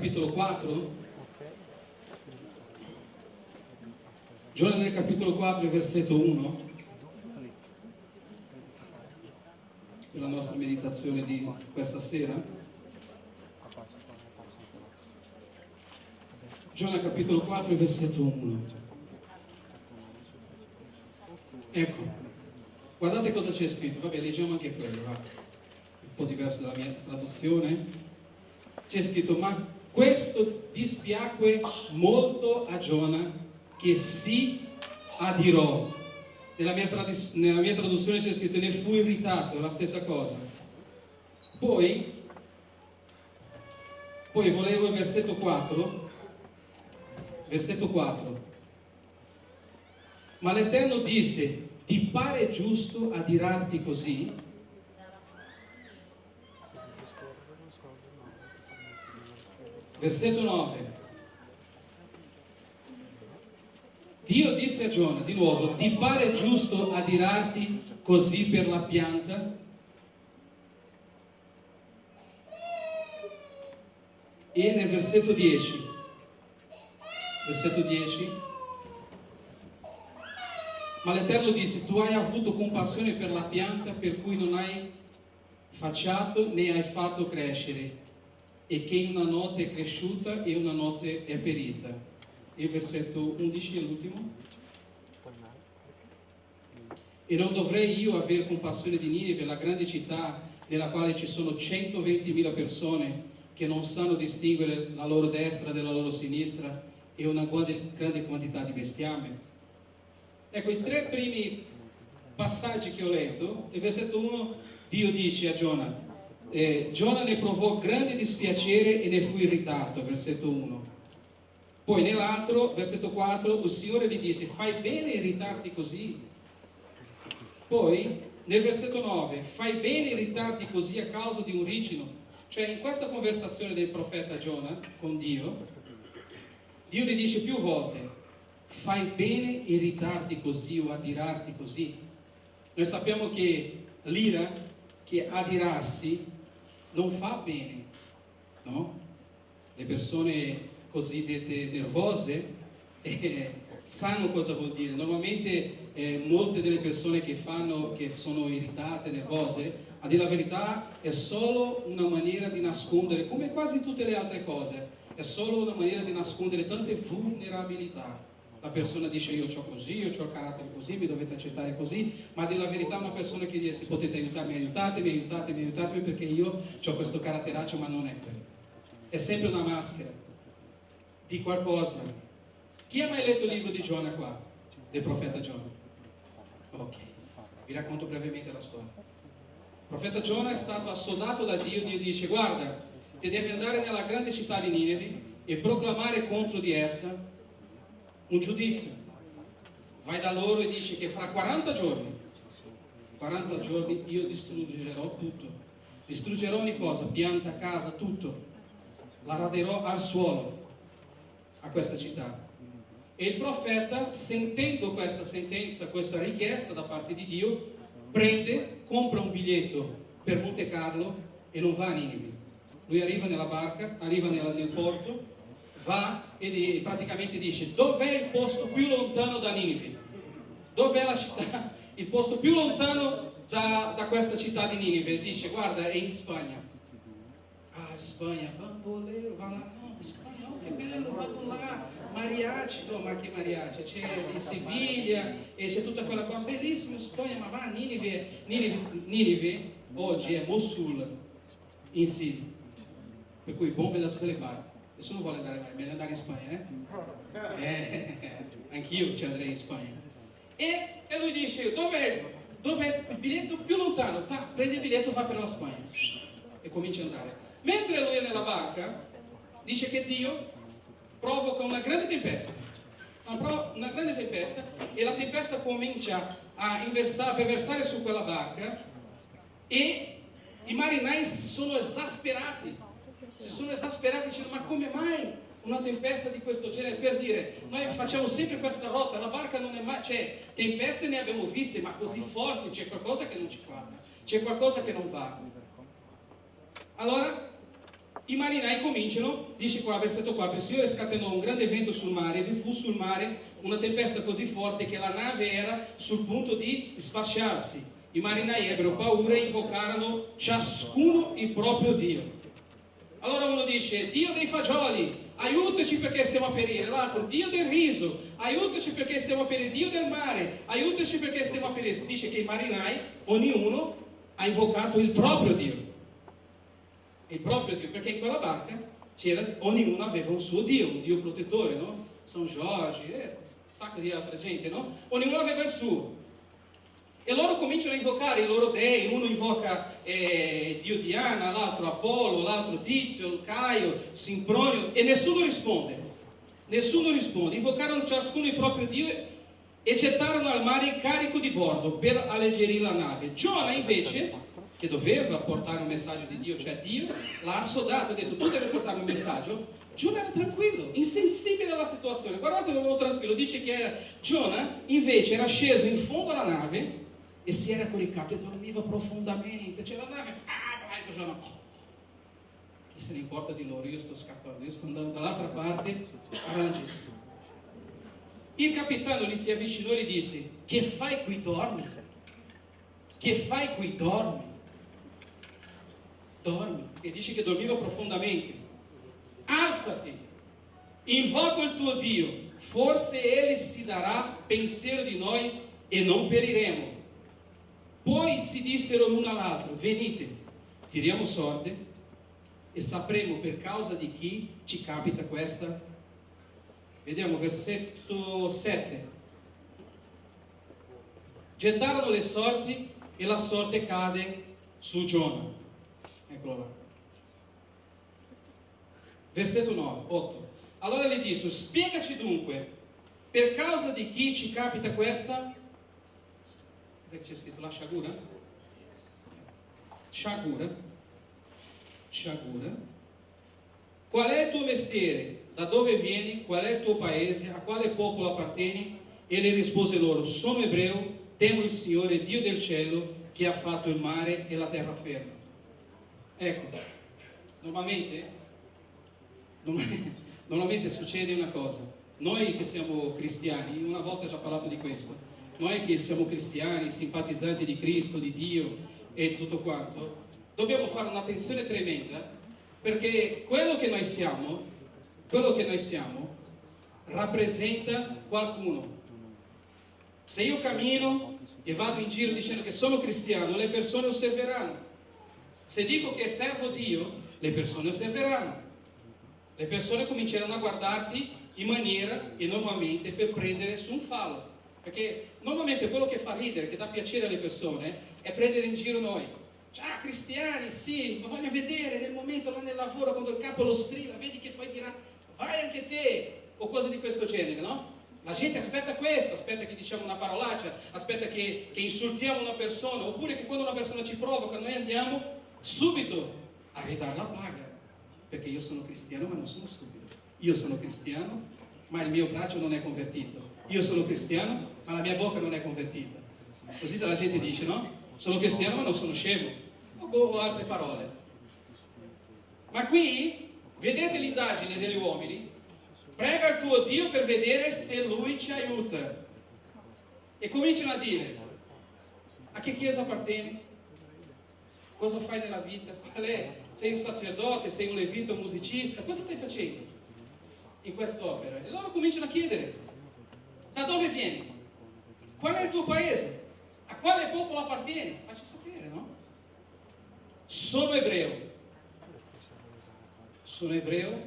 capitolo 4, Giona nel capitolo 4, versetto 1, per la nostra meditazione di questa sera. Giona capitolo 4, versetto 1. Ecco, guardate cosa c'è scritto. Vabbè, leggiamo anche quello, va. Un po' diverso dalla mia traduzione. C'è scritto: ma questo dispiacque molto a Giona, che si adirò. Nella mia traduzione c'è scritto: ne fu irritato, è la stessa cosa. Poi volevo il versetto 4. Versetto 4. Ma l'Eterno disse: ti pare giusto adirarti così? Versetto 9. Dio disse a Giona di nuovo: ti pare giusto adirarti così per la pianta? E nel versetto 10, ma l'Eterno disse: tu hai avuto compassione per la pianta, per cui non hai facciato né hai fatto crescere, e che in una notte è cresciuta e una notte è perita. E il versetto 11 è l'ultimo. E non dovrei io avere compassione di Ninive, la grande città nella quale ci sono 120.000 persone che non sanno distinguere la loro destra dalla loro sinistra, e una grande quantità di bestiame? Ecco, i tre primi passaggi che ho letto. Nel versetto 1 Dio dice a Giona: Giona ne provò grande dispiacere e ne fu irritato, versetto 1. Poi nell'altro, versetto 4, il Signore gli disse: fai bene irritarti così. Poi nel versetto 9: fai bene irritarti così a causa di un ricino. Cioè, in questa conversazione del profeta Giona con Dio gli dice più volte: fai bene irritarti così o adirarti così. Noi sappiamo che l'ira, che adirarsi, non fa bene, no? Le persone cosiddette nervose sanno cosa vuol dire. Normalmente molte delle persone che sono irritate, nervose, a dire la verità, è solo una maniera di nascondere, come quasi tutte le altre cose, è solo una maniera di nascondere tante vulnerabilità. La persona dice: io ho così, io ho il carattere così, mi dovete accettare così, ma a dire la verità una persona che dice: se potete aiutarmi, aiutatemi, perché io ho questo caratteraccio, ma non è quello. È sempre una maschera di qualcosa. Chi ha mai letto il libro di Giona qua? Del profeta Giona? Ok, vi racconto brevemente la storia. Il profeta Giona è stato assoldato da Dio. Dio dice: guarda, ti devi andare nella grande città di Ninive e proclamare contro di essa un giudizio. Vai da loro e dici che fra 40 giorni io distruggerò tutto. Distruggerò ogni cosa, pianta, casa, tutto. La raderò al suolo a questa città. E il profeta, sentendo questa sentenza, questa richiesta da parte di Dio, compra un biglietto per Monte Carlo e non va a Ninive. Lui arriva nella barca, arriva nel porto, va e praticamente dice: dov'è il posto più lontano da Ninive? Dov'è la città? Il posto più lontano da questa città di Ninive? Dice: guarda, è in Spagna. Ah, Spagna, bambolero, va là. No, Spagna, oh, che bello, vado là. Mariachi, no, ma che mariachi? C'è di Siviglia e c'è tutta quella qua, bellissimo Spagna, ma va a Ninive. Ninive oggi è Mosul, in Siria, per cui bombe da tutte le parti. Nessuno vuole andare là, è meglio andare in Spagna, anch'io ci andrei in Spagna. E lui dice: dov'è il biglietto più lontano? Prende il biglietto, va per la Spagna e comincia ad andare. Mentre lui è nella barca, dice che Dio provoca una grande tempesta, e la tempesta comincia a versare su quella barca, e i marinai sono esasperati, dicendo: ma come mai una tempesta di questo genere? Per dire, noi facciamo sempre questa rotta, la barca non è mai, tempeste ne abbiamo viste, ma così forti, c'è qualcosa che non ci quadra, c'è qualcosa che non va. Allora I marinai cominciano, dice qua, versetto 4, il Signore scatenò un grande vento sul mare e vi fu sul mare una tempesta così forte che la nave era sul punto di sfasciarsi. I marinai ebbero paura e invocarono ciascuno il proprio Dio. Allora uno dice, Dio dei fagioli, aiutaci perché stiamo a perire. L'altro, Dio del riso, aiutaci perché stiamo a perire. Dio del mare, aiutaci perché stiamo a perire. Dice che i marinai, ognuno ha invocato il proprio Dio. Il proprio Dio, perché in quella barca ognuno aveva un suo Dio, un Dio protettore, no? San Giorgio, un sacco di altra gente, no? Ognuno aveva il suo. E loro cominciano a invocare i loro dei, uno invoca Dio Diana, l'altro Apollo, l'altro Tizio, Caio, Simpronio, e nessuno risponde. Nessuno risponde. Invocarono ciascuno il proprio Dio e gettarono al mare il carico di bordo per alleggerire la nave. Giona invece, che doveva portare un messaggio di Dio, cioè Dio l'ha assodato, ha detto tu devi portare un messaggio. Giona era tranquillo, insensibile alla situazione. Guardate come tranquillo, dice che Giona invece era sceso in fondo alla nave e si era coricato e dormiva profondamente. C'è la nave, Giona, chi se ne importa di loro, io sto scappando, io sto andando dall'altra parte, arrangisi. Il capitano gli si avvicinò e gli disse, che fai qui, dormi? Che fai qui, dormi? Dormi, e dice che dormiva profondamente. Alzati, invoca il tuo Dio, forse Ele si darà pensiero di noi e non periremo. Poi si dissero l'uno all'altro, venite, tiriamo sorte e sapremo per causa di chi ci capita questa. Vediamo versetto 7. Gettarono le sorti e la sorte cade su Giona. Eccolo là. Versetto 9, 8. Allora gli disse, spiegaci dunque, per causa di chi ci capita questa? Cos'è che c'è scritto? La sciagura? Sciagura. Sciagura. Qual è il tuo mestiere? Da dove vieni? Qual è il tuo paese? A quale popolo appartieni? E le rispose loro, sono ebreo, temo il Signore, Dio del cielo, che ha fatto il mare e la terra ferma. Ecco, normalmente succede una cosa. Noi che siamo cristiani, una volta ho già parlato di questo, noi che siamo cristiani, simpatizzanti di Cristo, di Dio e tutto quanto, dobbiamo fare un'attenzione tremenda, perché quello che noi siamo rappresenta qualcuno. Se io cammino e vado in giro dicendo che sono cristiano, le persone osserveranno. Se dico che servo Dio, le persone osserveranno. Le persone cominceranno a guardarti in maniera e normalmente per prendere su un fallo. Perché normalmente quello che fa ridere, che dà piacere alle persone, è prendere in giro noi. Ciao cristiani, sì, ma voglio vedere nel momento là nel lavoro quando il capo lo strilla, vedi che poi dirà, vai anche te, o cose di questo genere, no? La gente aspetta questo, aspetta che diciamo una parolaccia, aspetta che insultiamo una persona, oppure che quando una persona ci provoca noi andiamo subito a ridare la paga, perché io sono cristiano ma non sono stupido. Io sono cristiano ma il mio braccio non è convertito. Io sono cristiano ma la mia bocca non è convertita. Così la gente dice, no? Sono cristiano ma non sono scemo, o altre parole. Ma qui vedete l'indagine degli uomini. Prega il tuo Dio per vedere se Lui ci aiuta. E cominciano a dire, a che chiesa appartieni? Cosa fai nella vita? Qual è? Sei un sacerdote? Sei un levita, un musicista? Cosa stai facendo in quest'opera? E loro cominciano a chiedere, da dove vieni? Qual è il tuo paese? A quale popolo appartieni? Facci sapere, no? Sono ebreo. Sono ebreo,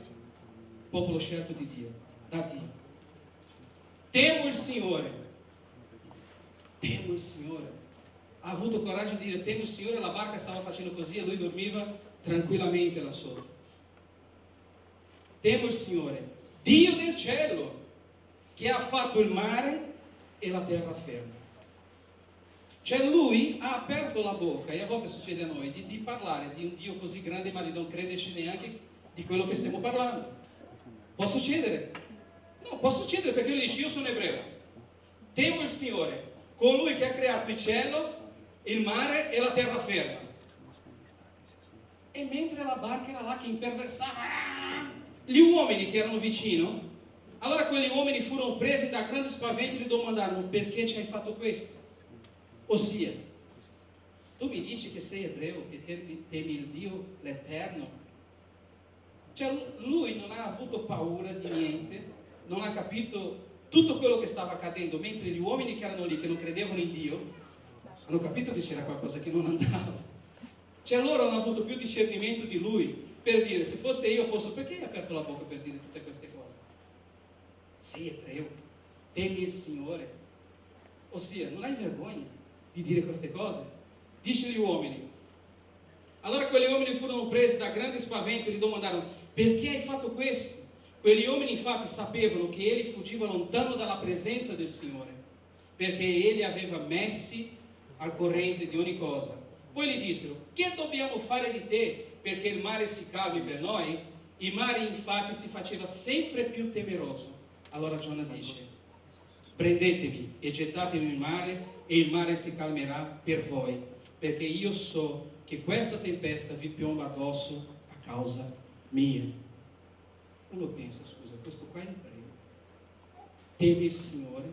popolo scelto di Dio, da Dio. Temo il Signore. Temo il Signore. Ha avuto coraggio di dire temo il Signore, la barca stava facendo così e lui dormiva tranquillamente là sotto. Temo il Signore, Dio del cielo, che ha fatto il mare e la terra ferma. Cioè lui ha aperto la bocca, e a volte succede a noi, di parlare di un Dio così grande ma di non crederci neanche di quello che stiamo parlando. Può succedere? No, può succedere perché lui dice io sono ebreo, temo il Signore, colui che ha creato il cielo, il mare e la terra ferma. E mentre la barca era là che imperversava, gli uomini che erano vicino, allora quegli uomini furono presi da grande spavento e gli domandarono: perché ci hai fatto questo? Ossia, tu mi dici che sei ebreo, che temi il Dio l'Eterno? Cioè lui non ha avuto paura di niente, non ha capito tutto quello che stava accadendo, mentre gli uomini che erano lì, che non credevano in Dio, hanno capito che c'era qualcosa che non andava. Cioè loro hanno avuto più discernimento di lui per dire: se fosse io posso, perché hai aperto la bocca per dire tutte queste cose? Sei ebreo, temi il Signore, ossia non hai vergogna di dire queste cose? Dice agli uomini. Allora quegli uomini furono presi da grande spavento e gli domandarono: perché hai fatto questo? Quegli uomini infatti sapevano che egli fuggiva lontano dalla presenza del Signore, perché egli aveva messi al corrente di ogni cosa. Poi gli dissero: che dobbiamo fare di te perché il mare si calmi per noi? Il mare infatti si faceva sempre più temeroso. Allora Giona dice: prendetemi e gettatemi in mare e il mare si calmerà per voi, perché io so che questa tempesta vi piomba addosso a causa mia. Uno pensa: scusa, questo qua è ebreo, teme il Signore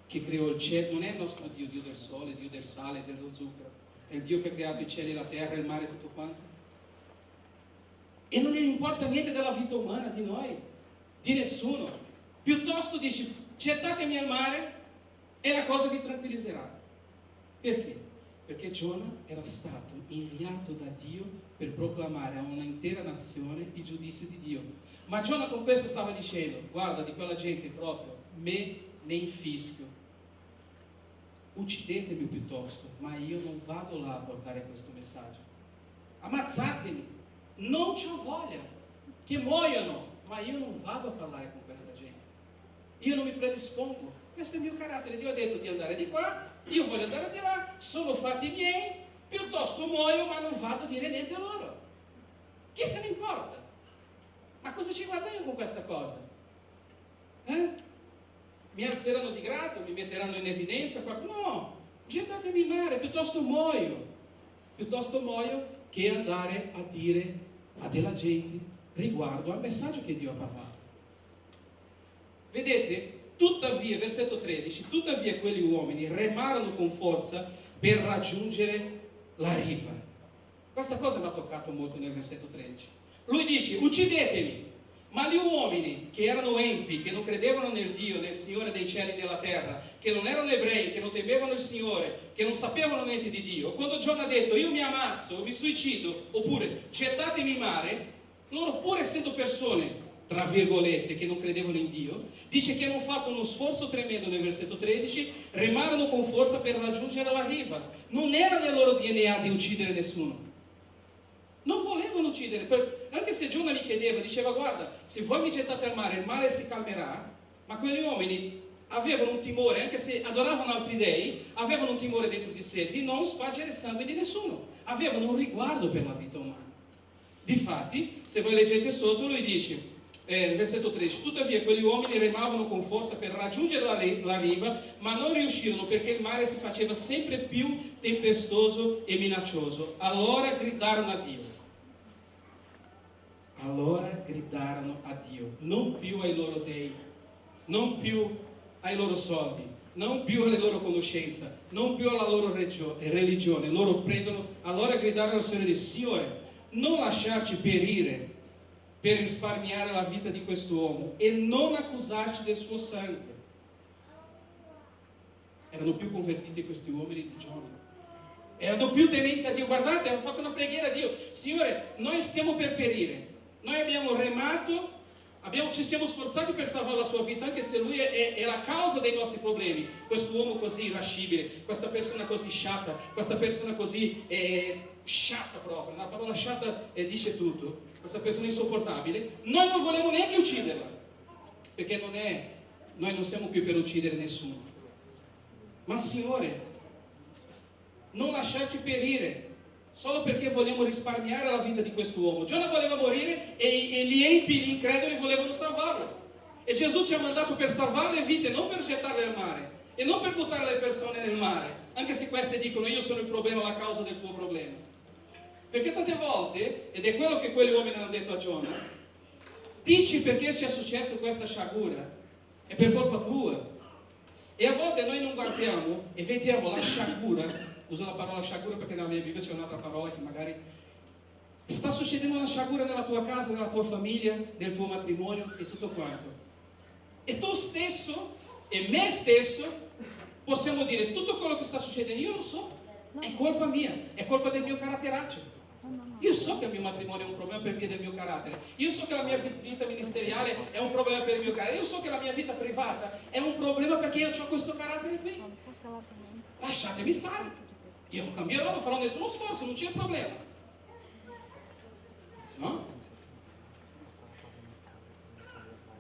che creò il cielo, non è il nostro Dio, Dio del sole, Dio del sale, dello zucchero, è il Dio che ha creato i cieli, la terra, il mare, tutto quanto, e non gli importa niente della vita umana, di noi, di nessuno. Piuttosto dice: gettatemi al mare e la cosa vi tranquillizzerà. Perché? Perché Giona era stato inviato da Dio per proclamare a un'intera nazione il giudizio di Dio. Ma Giona con questo stava dicendo: guarda, di quella gente proprio me ne infischio, uccidetemi piuttosto, ma io non vado là a portare questo messaggio. Ammazzatemi, non c'ho voglia che muoiano, ma io non vado a parlare con questa gente, io non mi predispongo, questo è il mio carattere. Dio ha detto di andare di qua, io voglio andare di là, sono fatti miei, piuttosto muoio ma non vado a dire niente a loro. Chi se ne importa? Ma cosa ci guadagno con questa cosa? Mi alzeranno di grado, mi metteranno in evidenza? No, gettatemi in mare, piuttosto muoio che andare a dire a della gente riguardo al messaggio che Dio ha parlato. Vedete? Tuttavia, versetto 13, tuttavia quegli uomini remarono con forza per raggiungere la riva. Questa cosa mi ha toccato molto nel versetto 13. Lui dice: uccideteli. Ma gli uomini che erano empi, che non credevano nel Dio, nel Signore dei cieli e della terra, che non erano ebrei, che non temevano il Signore, che non sapevano niente di Dio, quando Giona ha detto io mi ammazzo, mi suicido, oppure gettatemi in mare, loro pur essendo persone tra virgolette che non credevano in Dio, dice che hanno fatto uno sforzo tremendo nel versetto 13, remarono con forza per raggiungere la riva. Non era nel loro DNA di uccidere nessuno, non volevano uccidere, anche se Giona gli chiedeva, diceva: guarda, se voi mi gettate al mare, il mare si calmerà. Ma quegli uomini avevano un timore, anche se adoravano altri dei, avevano un timore dentro di sé di non spargere sangue di nessuno, avevano un riguardo per la vita umana. Difatti, se voi leggete sotto, lui dice, versetto 13, tuttavia quegli uomini remavano con forza per raggiungere la riva, ma non riuscirono perché il mare si faceva sempre più tempestoso e minaccioso. Allora gridarono a Dio, non più ai loro dei, non più ai loro soldi, non più alle loro conoscenze, non più alla loro religione. Allora gridarono al Signore e disse: Signore, non lasciarci perire per risparmiare la vita di quest'uomo e non accusarci del suo sangue. Erano più convertiti questi uomini di Giona, erano più tementi a Dio. Guardate, hanno fatto una preghiera a Dio: Signore, noi stiamo per perire, noi abbiamo remato, ci siamo sforzati per salvare la sua vita, anche se lui è la causa dei nostri problemi. Quest'uomo così irascibile, questa persona così sciatta, questa persona così sciatta proprio, la parola sciatta dice tutto, questa persona insopportabile, noi non volevamo neanche ucciderla, perché noi non siamo qui per uccidere nessuno. Ma Signore, non lasciarci perire solo perché vogliamo risparmiare la vita di quest'uomo. Giona voleva morire e gli empi, gli increduli volevano salvarlo. E Gesù ci ha mandato per salvare le vite, non per gettarle al mare e non per buttare le persone nel mare, anche se queste dicono: io sono il problema, la causa del tuo problema. Perché tante volte, ed è quello che quegli uomini hanno detto a Giona, dici perché ci è successo questa sciagura, è per colpa tua. E a volte noi non guardiamo e vediamo la sciagura, uso la parola sciagura perché nella mia Bibbia c'è un'altra parola che magari sta succedendo una sciagura nella tua casa, nella tua famiglia, nel tuo matrimonio e tutto quanto. E tu stesso e me stesso possiamo dire tutto quello che sta succedendo, io lo so, è colpa mia, è colpa del mio caratteraccio. Io so che il mio matrimonio è un problema per via del mio carattere, io so che la mia vita ministeriale è un problema per il mio carattere, io so che la mia vita privata è un problema perché io ho questo carattere qui. Lasciatemi stare, io non cambierò, non farò nessuno sforzo, non c'è problema. No?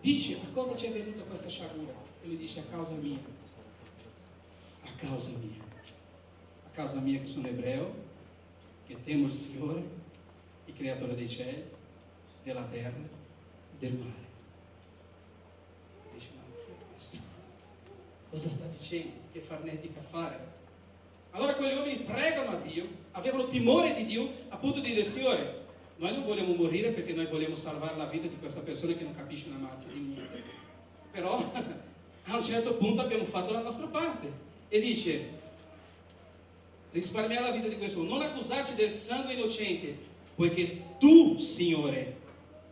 Dice, a cosa ci è venuta questa sciagura? E lui dice, a causa mia. A causa mia. A causa mia che sono ebreo, che temo il Signore, il creatore dei cieli, della terra, del mare. Dice, ma che è questo? Cosa sta dicendo? Che farnetica fare? Allora quegli uomini pregano a Dio, avevano timore di Dio, appunto di dire, Signore, noi non vogliamo morire perché noi vogliamo salvare la vita di questa persona che non capisce una mazza di niente. Però a un certo punto abbiamo fatto la nostra parte. E dice, risparmiare la vita di questo uomo, non accusarci del sangue innocente, poiché tu, Signore,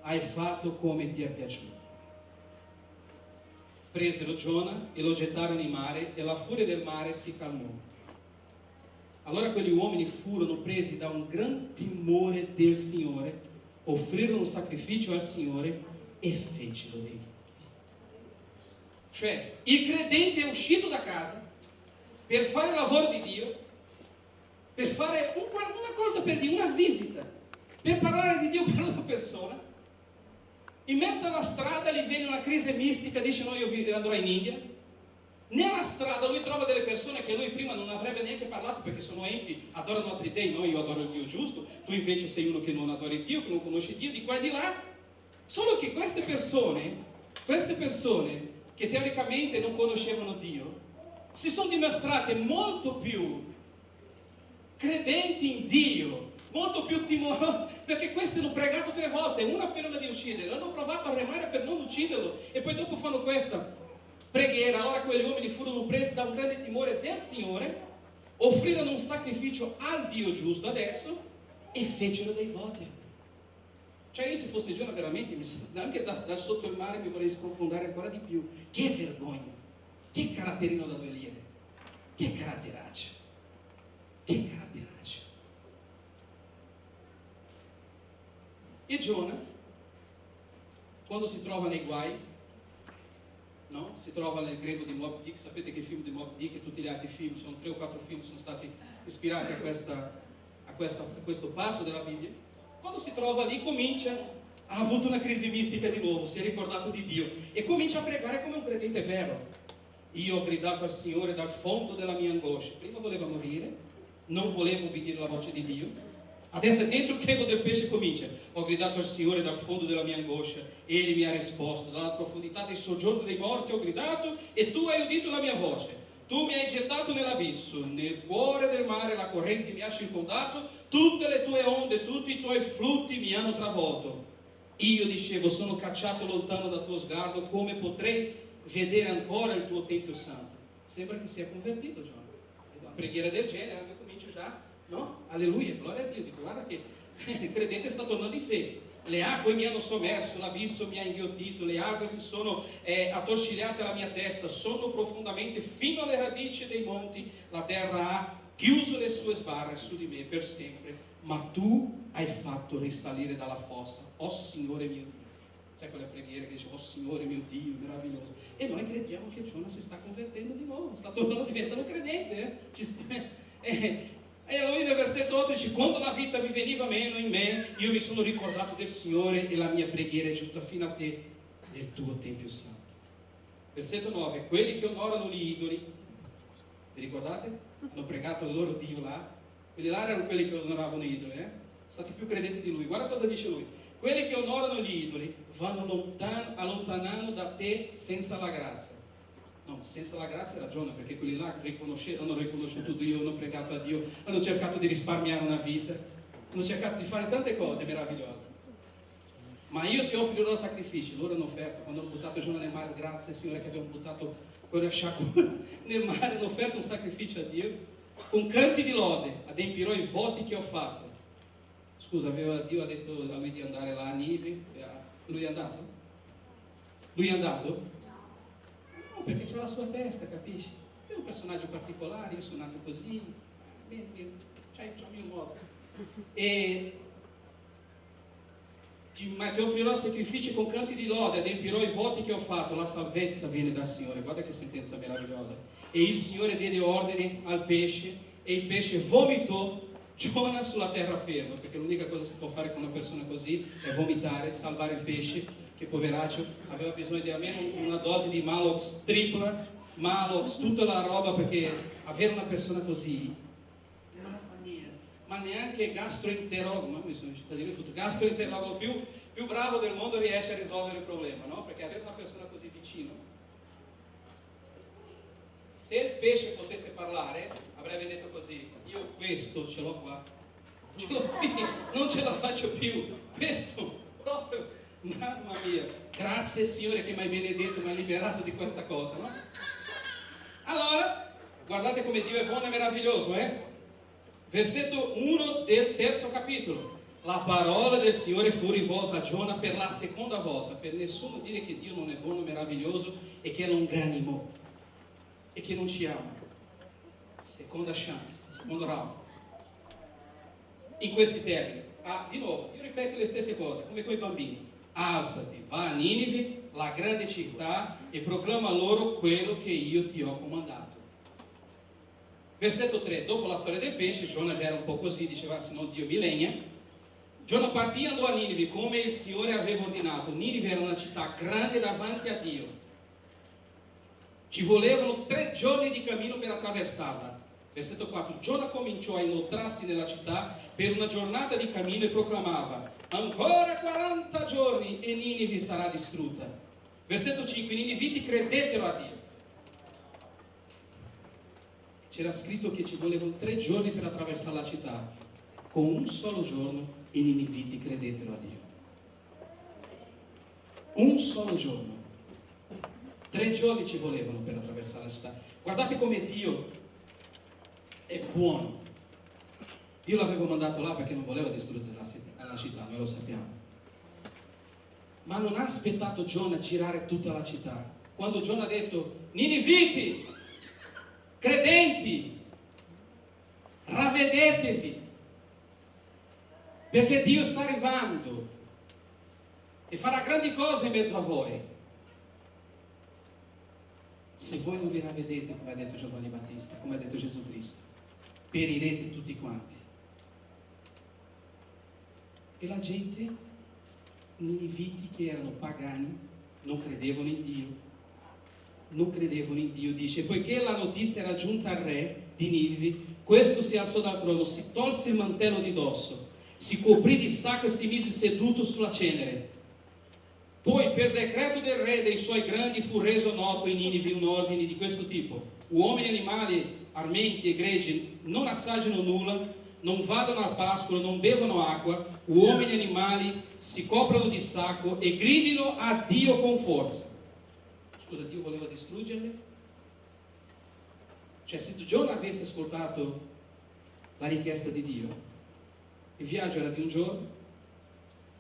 hai fatto come ti è piaciuto. Presero Giona e lo gettarono in mare e la furia del mare si calmò. Allora quegli uomini furono presi da un gran timore del Signore, offrirono un sacrificio al Signore e fecero dei voti. Cioè, il credente è uscito da casa per fare il lavoro di Dio, per fare una cosa per Dio, una visita, per parlare di Dio per una persona. In mezzo alla strada gli viene una crisi mistica, dice no, io andrò in India. Nella strada lui trova delle persone che lui prima non avrebbe neanche parlato perché sono empi, adorano altri dei, no, io adoro il Dio giusto, tu invece sei uno che non adora il Dio, che non conosce Dio di qua e di là. Solo che queste persone che teoricamente non conoscevano Dio, si sono dimostrate molto più credenti in Dio, molto più timorose, perché questi hanno pregato 3 volte, una prima di ucciderlo, hanno provato a remare per non ucciderlo, e poi dopo fanno questa preghiera. Allora quegli uomini furono presi da un grande timore del Signore, offrirono un sacrificio al Dio giusto adesso e fecero dei voti. Cioè io se fosse Giona veramente, anche da sotto il mare mi vorrei sprofondare ancora di più. Che vergogna, che caratterino da 2 lire, che caratteraccio, che caratteraccio. E Giona, quando si trova nei guai, no? Si trova nel greco di Moby Dick, sapete che il film di Moby Dick e tutti gli altri film, sono 3 o 4 film sono stati ispirati a questo passo della Bibbia. Quando si trova lì ha avuto una crisi mistica di nuovo, si è ricordato di Dio e comincia a pregare come un credente vero. Io ho gridato al Signore dal fondo della mia angoscia. Prima voleva morire, non volevo obbedire alla voce di Dio. Adesso è dentro il greco del pesce comincia. Ho gridato al Signore dal fondo della mia angoscia, Egli mi ha risposto. Dalla profondità dei soggiorni dei morti ho gridato e tu hai udito la mia voce. Tu mi hai gettato nell'abisso, nel cuore del mare la corrente mi ha circondato, tutte le tue onde, tutti i tuoi flutti mi hanno travolto. Io dicevo, sono cacciato lontano dal tuo sguardo, come potrei vedere ancora il tuo Tempio Santo? Sembra che sia convertito, Giovanni. Una preghiera del genere, anche comincio già, no? Alleluia, gloria a Dio. Dico, guarda che il credente sta tornando in sé. Le acque mi hanno sommerso, l'abisso mi ha inghiottito, le acque si sono attorcigliate alla mia testa, sono profondamente fino alle radici dei monti, la terra ha chiuso le sue sbarre su di me per sempre, ma tu hai fatto risalire dalla fossa, oh Signore mio Dio. Sai quelle preghiere che dice, oh Signore mio Dio, meraviglioso. E noi crediamo che Giona si sta convertendo di nuovo, sta tornando, diventando credente. E allora nel versetto 8 dice, quando la vita mi veniva meno in me, io mi sono ricordato del Signore e la mia preghiera è giunta fino a te, nel tuo Tempio Santo. Versetto 9, quelli che onorano gli idoli, vi ricordate? Hanno pregato il loro Dio là, quelli là erano quelli che onoravano gli idoli, sono stati più credenti di lui. Guarda cosa dice lui, quelli che onorano gli idoli vanno allontanando da te senza la grazia. No, senza la grazia ragiona, perché quelli là hanno riconosciuto Dio, hanno pregato a Dio, hanno cercato di risparmiare una vita. hanno cercato di fare tante cose meravigliose. Ma io ti offrirò sacrifici. Loro hanno offerto, quando hanno buttato Giona nel mare, grazie Signore che abbiamo buttato quella sciacquona nel mare, hanno offerto un sacrificio a Dio, con canti di lode, adempirò i voti che ho fatto. Scusa, Dio ha detto a lui di andare là a Nive, lui è andato? Lui è andato? No, perché c'è la sua testa, capisci? È un personaggio particolare, io sono nato così, cioè c'è il mio modo. Ma ti offrirò sacrifici con canti di lode, adempirò i voti che ho fatto, la salvezza viene dal Signore. Guarda che sentenza meravigliosa. E il Signore diede ordine al pesce, e il pesce vomitò Giona sulla terraferma, perché l'unica cosa che si può fare con una persona così è vomitare, salvare il pesce, che poveraccio aveva bisogno di almeno una dose di Malox tripla, Malox, tutta la roba, perché avere una persona così, mamma mia, ma neanche gastroenterologo, ma mi sono riuscito a dire tutto, gastroenterologo più bravo del mondo riesce a risolvere il problema, no? Perché avere una persona così vicino, se il pesce potesse parlare, avrebbe detto così: io questo ce l'ho qua, ce l'ho qui, non ce la faccio più, questo proprio, mamma mia, grazie Signore che mi hai benedetto, mi hai liberato di questa cosa, no? Allora, guardate come Dio è buono e meraviglioso, Versetto 1 del 3° capitolo. La parola del Signore fu rivolta a Giona per la seconda volta, per nessuno dire che Dio non è buono e meraviglioso e che non ganimo e che non ci ama. Seconda chance, secondo round. In questi termini. Di nuovo, io ripeto le stesse cose, come con i bambini. Alzati, va a Ninive, la grande città, e proclama loro quello che io ti ho comandato. Versetto 3. Dopo la storia del pesce, Giona già era un po' così, diceva: se no Dio mi legna. Giona partì e andò a Ninive come il Signore aveva ordinato. Ninive era una città grande davanti a Dio. Ci volevano 3 giorni di cammino per attraversarla. Versetto 4. Giona cominciò a inoltrarsi nella città per una giornata di cammino e proclamava: ancora 40 giorni e Ninive sarà distrutta. Versetto 5. I niniviti credettero a Dio. C'era scritto che ci volevano 3 giorni per attraversare la città. Con un solo giorno i niniviti credettero a Dio. Un solo giorno. 3 giorni ci volevano per attraversare la città. Guardate come Dio è buono. Dio l'aveva mandato là perché non voleva distruggere la città, noi lo sappiamo. Ma non ha aspettato Giona a girare tutta la città. Quando Giona ha detto: niniviti, credenti, ravvedetevi, perché Dio sta arrivando e farà grandi cose in mezzo a voi. Se voi non vi ravvedete, come ha detto Giovanni Battista, come ha detto Gesù Cristo, perirete tutti quanti. E la gente, i niniviti che erano pagani, non credevano in Dio. Non credevano in Dio, dice. Poiché la notizia era giunta al re di Ninive, questo si alzò dal trono, si tolse il mantello di dosso, si coprì di sacco e si mise seduto sulla cenere. Poi per decreto del re e dei suoi grandi fu reso noto in Ninive un ordine di questo tipo: uomini, animali, armenti e greggi non assaggiano nulla, non vadano al pascolo, non bevono acqua, uomini e animali si coprono di sacco e gridino a Dio con forza. Scusa, Dio voleva distruggerli? Cioè, se Giona avesse ascoltato la richiesta di Dio, il viaggio era di un giorno,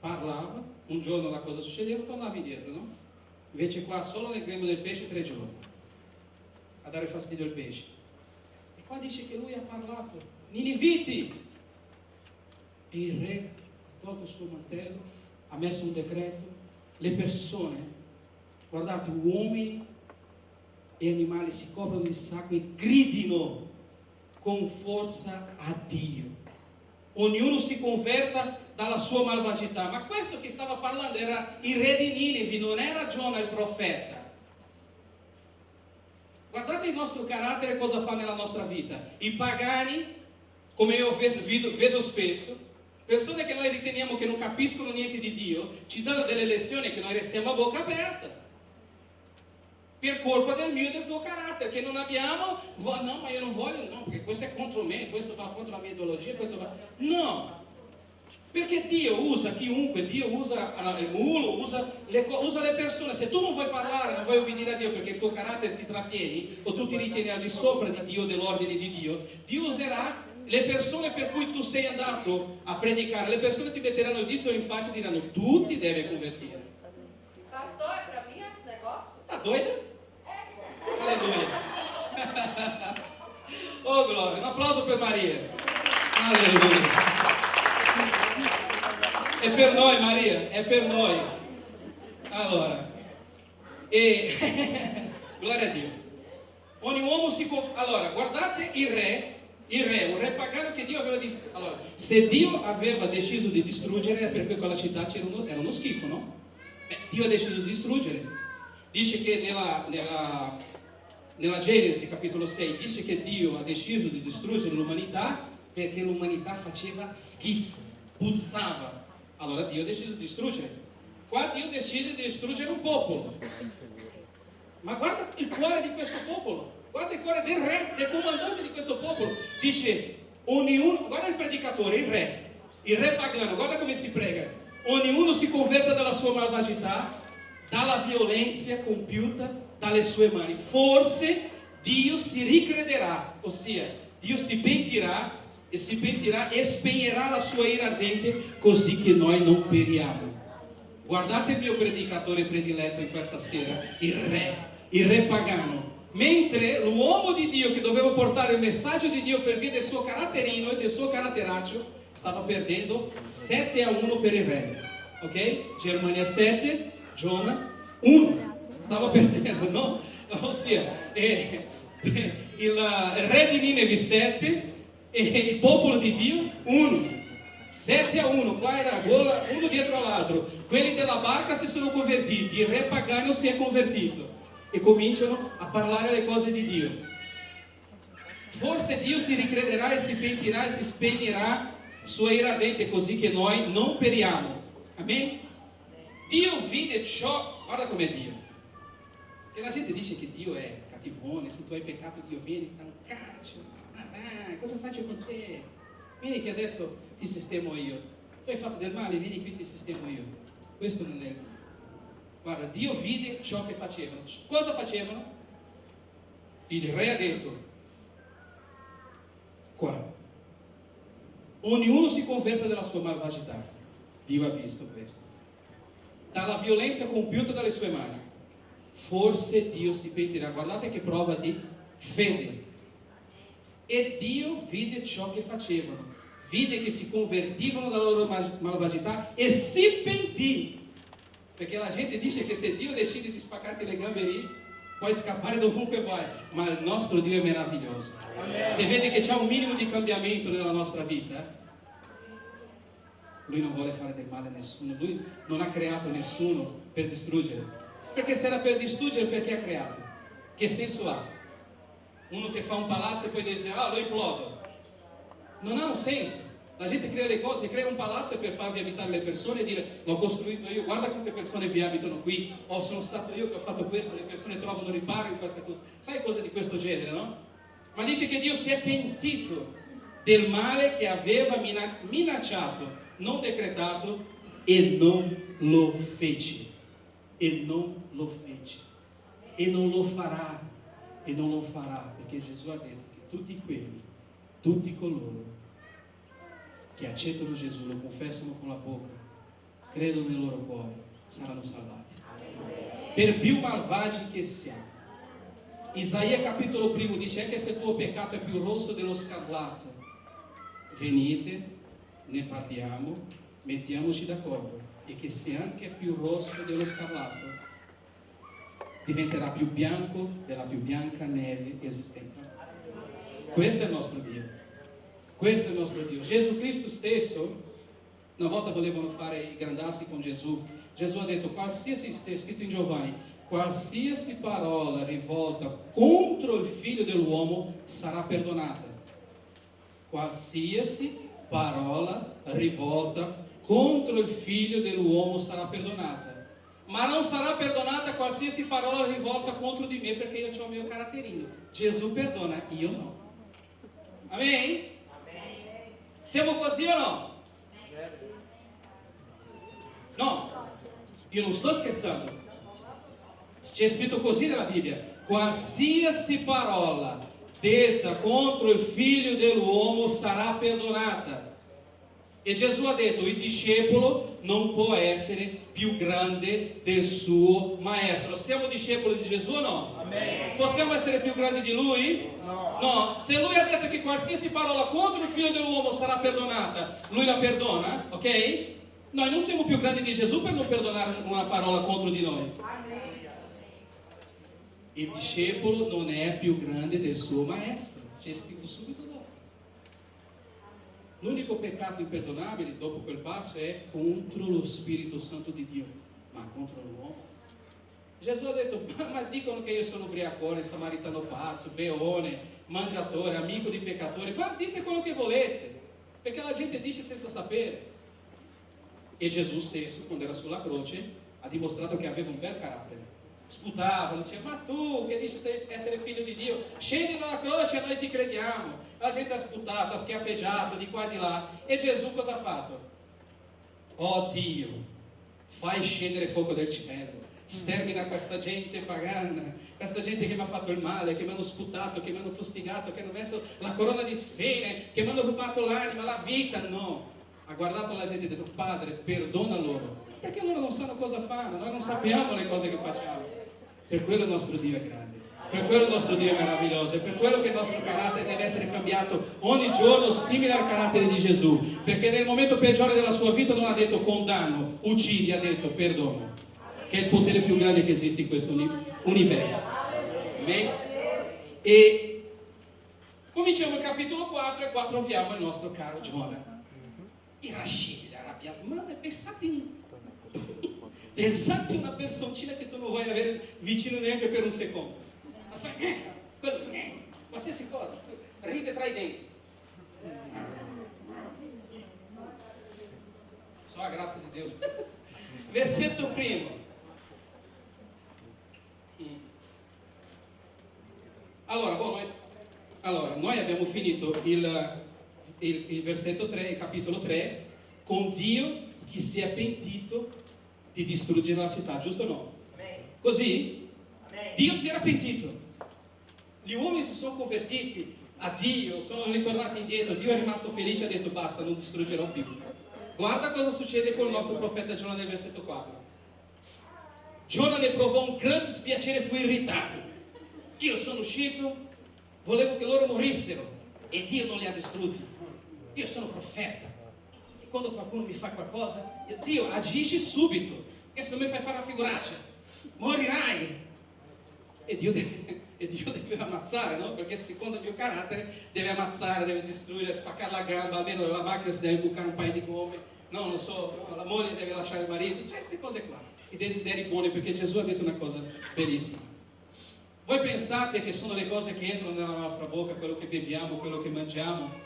parlava, un giorno la cosa succedeva, tornava indietro, no? Invece qua, solo nel grembo del pesce, 3 giorni, a dare fastidio al pesce. E qua dice che lui ha parlato: niniviti! E il re ha tolto il suo mantello, ha messo un decreto, le persone, guardate, uomini e animali si coprono di sacco e gridino con forza a Dio. Ognuno si converta dalla sua malvagità. Ma questo che stava parlando era il re di Ninive, non era Giona il profeta. Guardate il nostro carattere, cosa fa nella nostra vita. I pagani, come io vedo spesso, persone che noi riteniamo che non capiscono niente di Dio, ci danno delle lezioni che noi restiamo a bocca aperta. Per colpa del mio e del tuo carattere, che non abbiamo, no, ma io non voglio, no, perché questo è contro me, questo va contro la mia ideologia, questo va... No! Perché Dio usa chiunque, Dio usa il mulo, usa le persone. Se tu non vuoi parlare, non vuoi obbedire a Dio perché il tuo carattere ti trattieni, o tu ti ritieni al di sopra di Dio, dell'ordine di Dio, Dio userà le persone per cui tu sei andato a predicare. Le persone ti metteranno il dito in faccia e diranno: tu ti devi convertire. Pastor, é pra mim esse negócio? Tá doida? Aleluia. Oh, glória. Um aplauso per Maria. Aleluia. È per noi, Maria, è per noi. Allora, gloria a Dio. Ogni uomo allora, guardate il re, un re pagano che Dio aveva distrutto. Allora, se Dio aveva deciso di distruggere è perché quella città era uno schifo, no? Dio ha deciso di distruggere. Dice che nella Genesi capitolo 6 dice che Dio ha deciso di distruggere l'umanità perché l'umanità faceva schifo, puzzava. Allora Dio ha deciso di distruggere. Qua Dio decide di distruggere un popolo. Ma guarda il cuore di questo popolo, guarda il cuore del re, del comandante di questo popolo. Dice, ognuno, guarda il predicatore, il re pagano, guarda come si prega. Ognuno si converta dalla sua malvagità, dalla violenza compiuta dalle sue mani. Forse Dio si ricrederà, ossia Dio si pentirà e spegnerà la sua ira ardente, così che noi non periamo. Guardate il mio predicatore prediletto in questa sera, il re pagano. Mentre l'uomo di Dio che doveva portare il messaggio di Dio per via del suo caratterino e del suo caratteraccio stava perdendo 7-1 per il re. Ok? Germania 7, Giona 1. Stava perdendo, no? Ossia, il re di Ninevi 7 e il popolo di Dio 1. 7-1, qua era uno dietro all'altro. Quelli della barca si sono convertiti, il re pagano si è convertito e cominciano a parlare le cose di Dio. Forse Dio si ricrederà e si pentirà e si spegnerà sua ira ardente, così che noi non periamo. Amen? Dio vide ciò, guarda com'è Dio. E la gente dice che Dio è cattivone, se tu hai peccato Dio viene, ti dà un calcio. Cosa faccio con te? Vieni che adesso ti sistemo io. Tu hai fatto del male, vieni qui ti sistemo io. Questo non è. Guarda, Dio vide ciò che facevano. Cosa facevano? Il re ha detto, qua, ognuno si converta dalla sua malvagità. Dio ha visto questo. Dalla violenza compiuta dalle sue mani. Forse Dio si pentirà. Guardate che prova di fede. E Dio vide ciò che facevano, vide che si convertivano dalla loro malvagità e si pentì. Perché la gente dice che se Dio decide di spaccarti le gambe lì, puoi scappare dovunque vai, ma il nostro Dio è meraviglioso. Amen. Se vede che c'è un minimo di cambiamento nella nostra vita, Lui non vuole fare del male a nessuno, Lui non ha creato nessuno per distruggere. Perché se era per distruggere, perché ha creato? Che senso ha? Uno che fa un palazzo e poi dice, lo implodo. Non ha un senso. La gente crea le cose, crea un palazzo per farvi abitare le persone e dire, l'ho costruito io, guarda quante persone vi abitano qui, sono stato io che ho fatto questo, le persone trovano riparo in questa cosa. Sai cose di questo genere, no? Ma dice che Dio si è pentito del male che aveva minacciato, non decretato, e non lo fece. E non lo fece. E non lo farà. E non lo farà, perché Gesù ha detto che tutti coloro che accettano Gesù, lo confessano con la bocca, credono nel loro cuore, saranno salvati. Per più malvagi che siamo. Isaia capitolo 1 dice, anche se il tuo peccato è più rosso dello scarlatto, venite, ne parliamo, mettiamoci d'accordo, e che se anche è più rosso dello scarlatto, diventerà più bianco della più bianca neve esistente. Questo è il nostro Dio. Questo è il nostro Dio. Gesù Cristo stesso, una volta volevano fare i grandassi con Gesù. Gesù ha detto, qualsiasi, è scritto in Giovanni, qualsiasi parola rivolta contro il figlio dell'uomo sarà perdonata. Qualsiasi parola rivolta contro il figlio dell'uomo sarà perdonata. Ma non sarà perdonata qualsiasi parola rivolta contro di me, perché io ho il mio caratterino. Gesù perdona, io no. Amen? Siamo così o no? No, io non sto scherzando. C'è scritto così nella Bibbia: qualsiasi parola detta contro il figlio dell'uomo sarà perdonata. E Gesù ha detto: il discepolo non può essere più grande del suo maestro. Siamo discepoli di Gesù o no? Amen. Possiamo essere più grandi di lui? No. No. Se lui ha detto che qualsiasi parola contro il figlio dell'uomo sarà perdonata, lui la perdona, ok? Noi non siamo più grandi di Gesù per non perdonare una parola contro di noi. Il discepolo non è più grande del suo maestro. C'è scritto subito dopo. L'unico peccato imperdonabile dopo quel passo è contro lo Spirito Santo di Dio, ma contro l'uomo. Gesù ha detto: ma dicono che io sono ubriacone, samaritano pazzo, beone, mangiatore, amico di peccatori. Ma dite quello che volete, perché la gente dice senza sapere. E Gesù stesso, quando era sulla croce, ha dimostrato che aveva un bel carattere. Sputava, diceva: ma tu che dici essere figlio di Dio, scendi dalla croce e noi ti crediamo. La gente ha sputato, ha schiaffeggiato di qua e di là. E Gesù cosa ha fatto? Oh Dio, fai scendere fuoco del cielo, stermina questa gente pagana, questa gente che mi ha fatto il male, che mi hanno sputato, che mi hanno fustigato, che hanno messo la corona di spine, che mi hanno rubato l'anima, la vita. No, ha guardato la gente e ha detto: Padre, perdona loro, perché loro non sanno cosa fanno, noi non sappiamo le cose che facciamo. Per quello il nostro Dio è grande, per quello il nostro Dio è meraviglioso, e per quello che il nostro carattere deve essere cambiato ogni giorno simile al carattere di Gesù, perché nel momento peggiore della sua vita non ha detto condanno, uccidi, ha detto perdono, che è il potere più grande che esiste in questo universo. Amen? E cominciamo il capitolo 4 e qua troviamo il nostro caro Giona, irascibile, arrabbiato. Ma pensate una personcina che tu non vuoi avere vicino neanche per un secondo. Ma sai, qualsiasi cosa, ride tra i denti. Só a grazia di Dio. Versetto primo. Allora, noi abbiamo finito il versetto 3, il capitolo 3, con Dio che si è pentito di distruggere la città, giusto o no? Così? Dio si era pentito. Gli uomini si sono convertiti a Dio, sono ritornati indietro. Dio è rimasto felice, ha detto: basta, non distruggerò più. Guarda cosa succede con il nostro profeta Giona nel versetto 4. Giona ne provò un grande dispiacere, fu irritato. Io sono uscito, volevo che loro morissero e Dio non li ha distrutti. Io sono profeta. Quando qualcuno mi fa qualcosa, Dio agisce subito, perché se non mi fai fare una figuraccia, morirai. E Dio deve ammazzare, no? Perché secondo il mio carattere deve ammazzare, deve distruggere, spaccare la gamba, almeno la macchina si deve bucare un paio di gomme, no, non so, la moglie deve lasciare il marito, cioè queste cose qua, i desideri buoni, perché Gesù ha detto una cosa bellissima. Voi pensate che sono le cose che entrano nella nostra bocca, quello che beviamo, quello che mangiamo?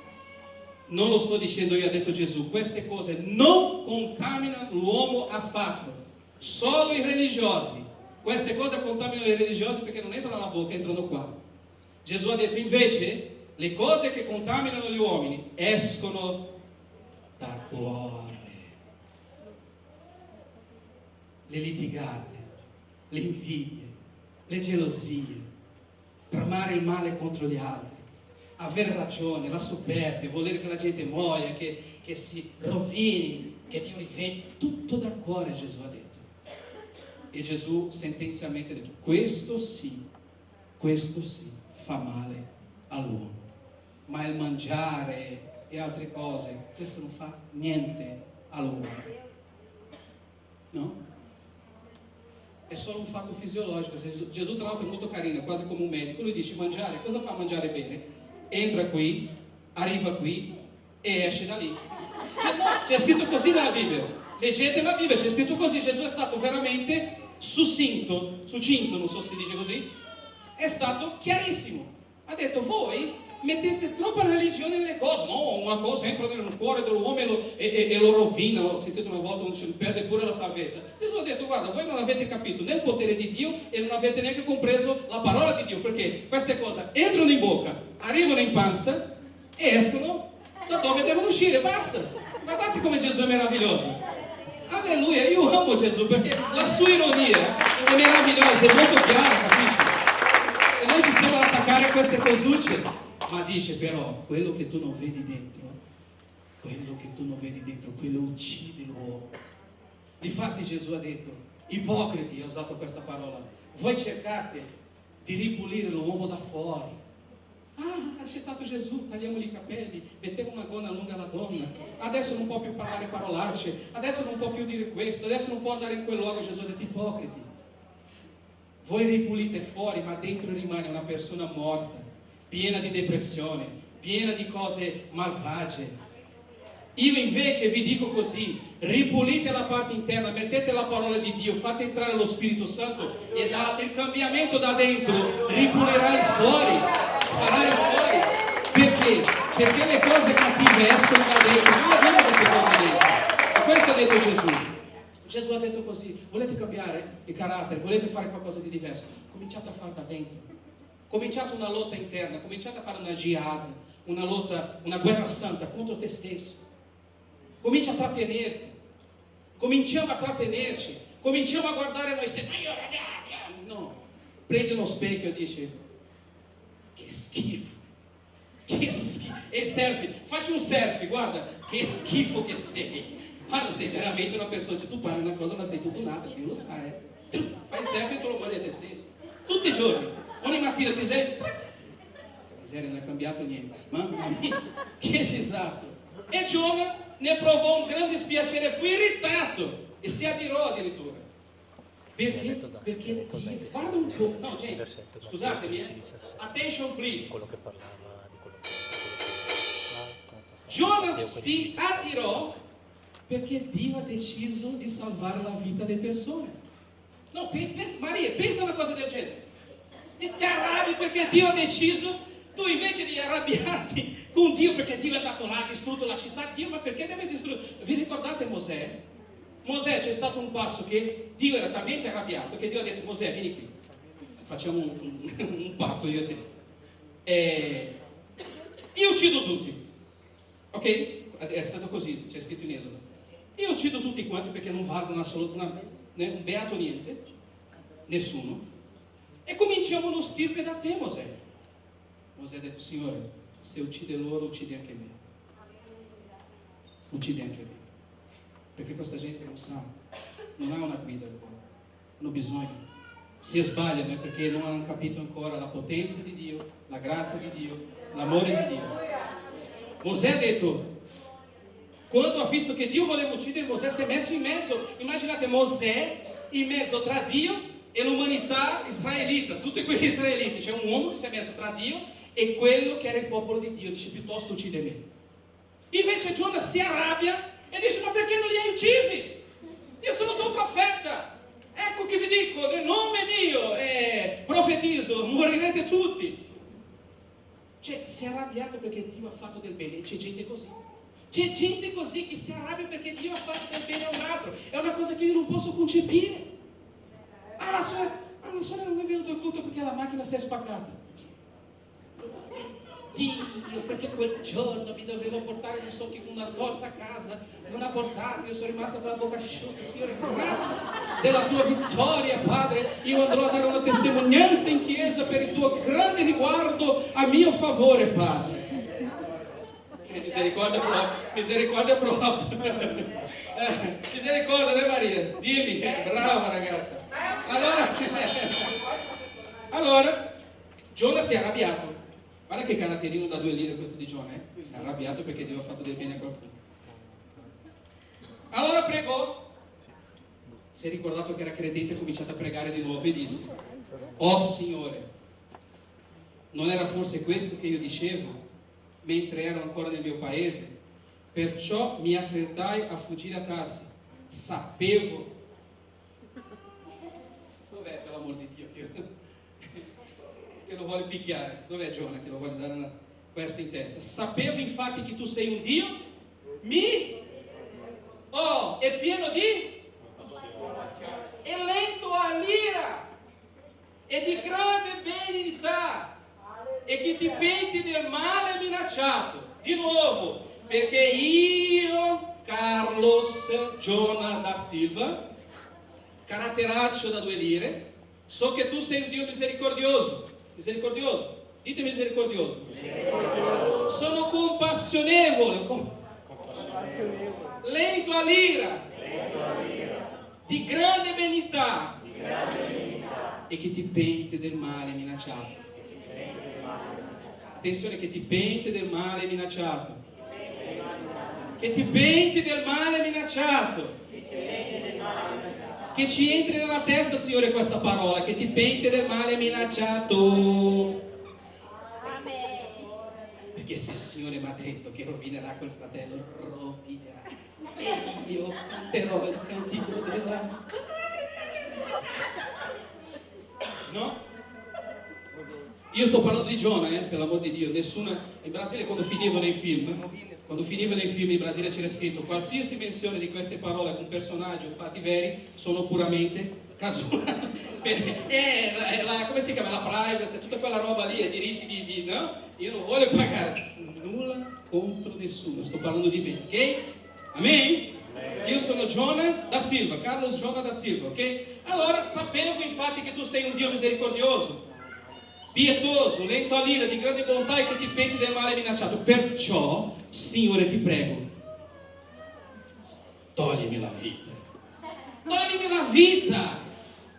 Non lo sto dicendo io, ha detto Gesù. Queste cose non contaminano l'uomo affatto, solo i religiosi. Queste cose contaminano i religiosi perché non entrano nella bocca, entrano qua. Gesù ha detto invece: le cose che contaminano gli uomini escono dal cuore. Le litigate, le invidie, le gelosie, tramare il male contro gli altri, avere ragione, la superbia, volere che la gente muoia, che si rovini, che Dio rivedi, tutto dal cuore, Gesù ha detto. E Gesù sentenzialmente ha detto: questo sì, fa male all'uomo, ma il mangiare e altre cose, questo non fa niente all'uomo, no? È solo un fatto fisiologico. Gesù tra l'altro è molto carino, quasi come un medico. Lui dice: mangiare, cosa fa mangiare bene? Entra qui, arriva qui e esce da lì. C'è scritto così nella Bibbia. Leggete la Bibbia, c'è scritto così. Gesù è stato veramente succinto, non so se si dice così. È stato chiarissimo. Ha detto: voi mettete troppa religione nelle cose. No, una cosa entra nel cuore dell'uomo e lo rovina. Ho sentito una volta, si perde pure la salvezza. Gesù ha detto: guarda, voi non avete capito né il potere di Dio e non avete neanche compreso la parola di Dio, perché queste cose entrano in bocca, arrivano in panza e escono da dove devono uscire. Basta. Guardate come Gesù è meraviglioso. Alleluia. Io amo Gesù perché la sua ironia è meravigliosa, è molto chiara, capisci? E noi ci stiamo ad attaccare a queste cosucce, ma dice però, quello che tu non vedi dentro, quello uccide l'uomo. Difatti Gesù ha detto, ipocriti, ha usato questa parola, voi cercate di ripulire l'uomo da fuori. Ha accettato Gesù, tagliamogli i capelli, mettiamo una gonna lunga alla donna, adesso non può più parlare parolacce, adesso non può più dire questo, adesso non può andare in quel luogo. Gesù ha detto, ipocriti, voi ripulite fuori, ma dentro rimane una persona morta, piena di depressione, piena di cose malvagie. Io invece vi dico così, ripulite la parte interna, mettete la parola di Dio, fate entrare lo Spirito Santo e il cambiamento da dentro ripulirà il fuori, farà il fuori. Perché? Perché le cose cattive escono da dentro, non abbiamo queste cose dentro. E questo ha detto Gesù. Gesù ha detto così, volete cambiare il carattere, volete fare qualcosa di diverso, cominciate a fare da dentro. Cominciate una lotta interna, cominciate a fare una jihad, una lotta, una guerra santa contro te stesso. Comincia a trattenerti, cominciamo a trattenerci, cominciamo a guardare noi stessi. Ma io ragazzi, no, prendi uno specchio e dici, che schifo, e selfie, facci un selfie, guarda, che schifo che sei, guarda, sei veramente una persona, cioè, tu parli una cosa ma sei tutto nato, Dio lo sai, fai il selfie e te lo mandi a te stesso, tutti i giorni, ogni mattina ti sei, miseria, non è cambiato niente, mamma mia, che disastro. E Giona ne provò un grande dispiacere, fu irritato e si adirò addirittura. Perché? Perché Dio, guarda un po', no gente, scusatemi, attention please. Giona si adirò perché Dio ha deciso di salvare la vita delle persone. No, Maria, pensa una cosa del genere. Ti arrabbi perché Dio ha deciso. Tu invece di arrabbiarti con Dio perché Dio è andato là, ha distrutto la città, Dio, ma perché deve distruggere? Vi ricordate Mosè? Mosè, c'è stato un passo che Dio era talmente arrabbiato che Dio ha detto, Mosè, vieni qui, facciamo un patto io e te. Io uccido tutti, ok? È stato così, c'è scritto in Esodo. Io uccido tutti quanti perché non valgono un beato niente, nessuno. E cominciamo uno stirpe da te, Mosè. Mosè ha detto, Signore, se uccide loro, uccidi anche me. Uccidi anche me. Perché questa gente non sa, non ha una guida ancora, hanno bisogno. Se sbagliano è perché non hanno capito ancora la potenza di Dio, la grazia di Dio, l'amore di Dio. Mosè ha detto, quando ha visto che Dio voleva uccidere, Mosè si è messo in mezzo. Immaginate Mosè in mezzo tra Dio e l'umanità israelita, tutti quegli israeliti. C'è un uomo che si è messo tra Dio e quello che era il popolo di Dio, dice piuttosto uccide me. Invece Giona si arrabbia e dice, ma perché non li hai uccisi? Io sono tuo profeta, ecco che vi dico, nel nome mio profetizzo, morirete tutti. Cioè, si è arrabbiato perché Dio ha fatto del bene, e c'è gente così. C'è gente così che si arrabbia perché Dio ha fatto del bene a un altro. È una cosa che io non posso concepire. La sorella non è venuta al culto perché la macchina si è spaccata. Dio, perché quel giorno mi dovevo portare non so che una torta a casa, non ha portato, io sono rimasta con la bocca asciutta. Signore, grazie della tua vittoria, Padre, io andrò a dare una testimonianza in chiesa per il tuo grande riguardo a mio favore, Padre. Misericordia proprio. Misericordia, Maria? Dimmi, brava ragazza. Allora, Giona si è arrabbiato. Guarda che caratterino da 2 lire questo di Giona, Si è arrabbiato perché Dio ha fatto del bene a qualcuno. Allora pregò, si è ricordato che era credente, ha cominciato a pregare di nuovo e disse, oh Signore, non era forse questo che io dicevo mentre ero ancora nel mio paese? Perciò mi affrettai a fuggire a Tarsi. Sapevo. Dov'è, per l'amor di Dio, che lo vuole picchiare? Dov'è Giona che lo vuole dare questa in testa? Sapevo infatti che tu sei un Dio è pieno di e lento all'ira e di grande benignità e che ti penti del male minacciato. Di nuovo, perché io, Carlos Giona da Silva, caratteraccio da 2 lire, so che tu sei un Dio misericordioso. Misericordioso? Dite misericordioso. Sono compassionevole, lento all'ira, di grande benignità, e che ti pente del male minacciato. Attenzione, che ti pente del male minacciato. Che ti penti del male minacciato. Che ci entri nella testa, Signore, questa parola, che ti penti del male minacciato. Perché se il Signore mi ha detto che rovinerà quel fratello, rovinerà. E io canterò il cantico della... No? Io sto parlando di Giona, per l'amor di Dio. Nessuna... In Brasile quando finivano i film in Brasile c'era scritto: qualsiasi menzione di queste parole con personaggio fatti veri sono puramente casuali. Come si chiama? La privacy, tutta quella roba lì, i diritti no? Io non voglio pagare nulla contro nessuno, sto parlando di me, ok? Amen? Io sono Giona da Silva, Carlos Giona da Silva, ok? Allora sapevo infatti che tu sei un Dio misericordioso, pietoso, lento all'ira, di grande bontà, e che ti penti del male minacciato. Perciò, Signore, ti prego, toglimi la vita,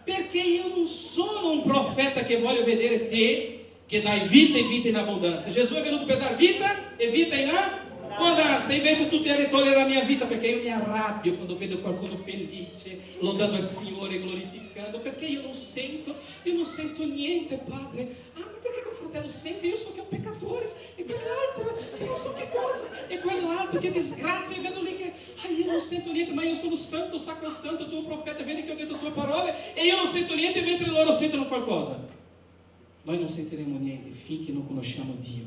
perché io non sono un profeta che voglio vedere te che dai vita e vita in abbondanza. Gesù è venuto per dar vita e vita in abbondanza, invece tu ti hai togliere la mia vita, perché io mi arrabbio quando vedo qualcuno felice, lodando il Signore, glorificando, perché io non sento niente, Padre. Ma perché quel fratello sente? Io so che è un peccatore, e quell'altro, io so che cosa, e quell'altro che disgrazia, e vedo lì che, io non sento niente, ma io sono santo, sacrosanto, tu profeta, vedi che ho detto tue parole, e io non sento niente, mentre loro sentono qualcosa. Noi non sentiremo niente finché non conosciamo Dio.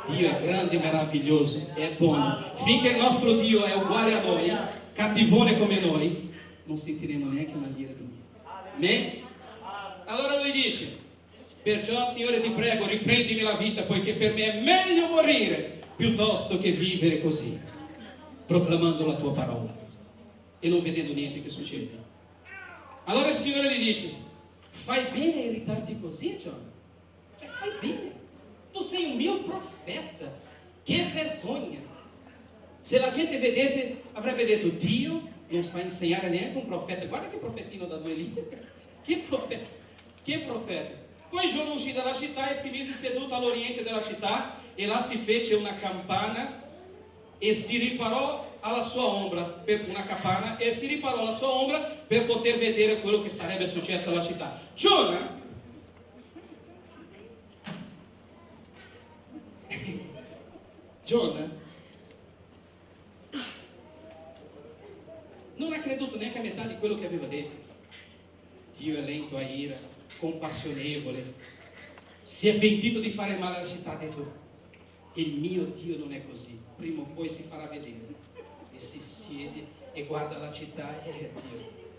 Dio è grande, meraviglioso, è buono. Finché il nostro Dio è uguale a noi, cattivone come noi, non sentiremo neanche una lira di niente. Amen? Allora lui dice: perciò, Signore, ti prego, riprendimi la vita, poiché per me è meglio morire piuttosto che vivere così, proclamando la tua parola e non vedendo niente che succede. Allora il Signore gli dice: fai bene a irritarti così, Giona. Fai bene. Tu sei un mio profeta. Che vergogna. Se la gente vedesse, avrebbe detto: Dio non sa insegnare neanche un profeta. Guarda che profetino da 2 lire. Che profeta. Poi Giona uscì dalla città e si mise seduto all'oriente della città, e là si fece una campana e si riparò alla sua ombra per una campana, e si riparò alla sua ombra per poter vedere quello che sarebbe successo alla città. Giona non ha creduto neanche a metà di quello che aveva detto. Dio è lento a ira, compassionevole, si è pentito di fare male alla città, ha detto: il mio Dio non è così, prima o poi si farà vedere. E si siede e guarda la città, Dio,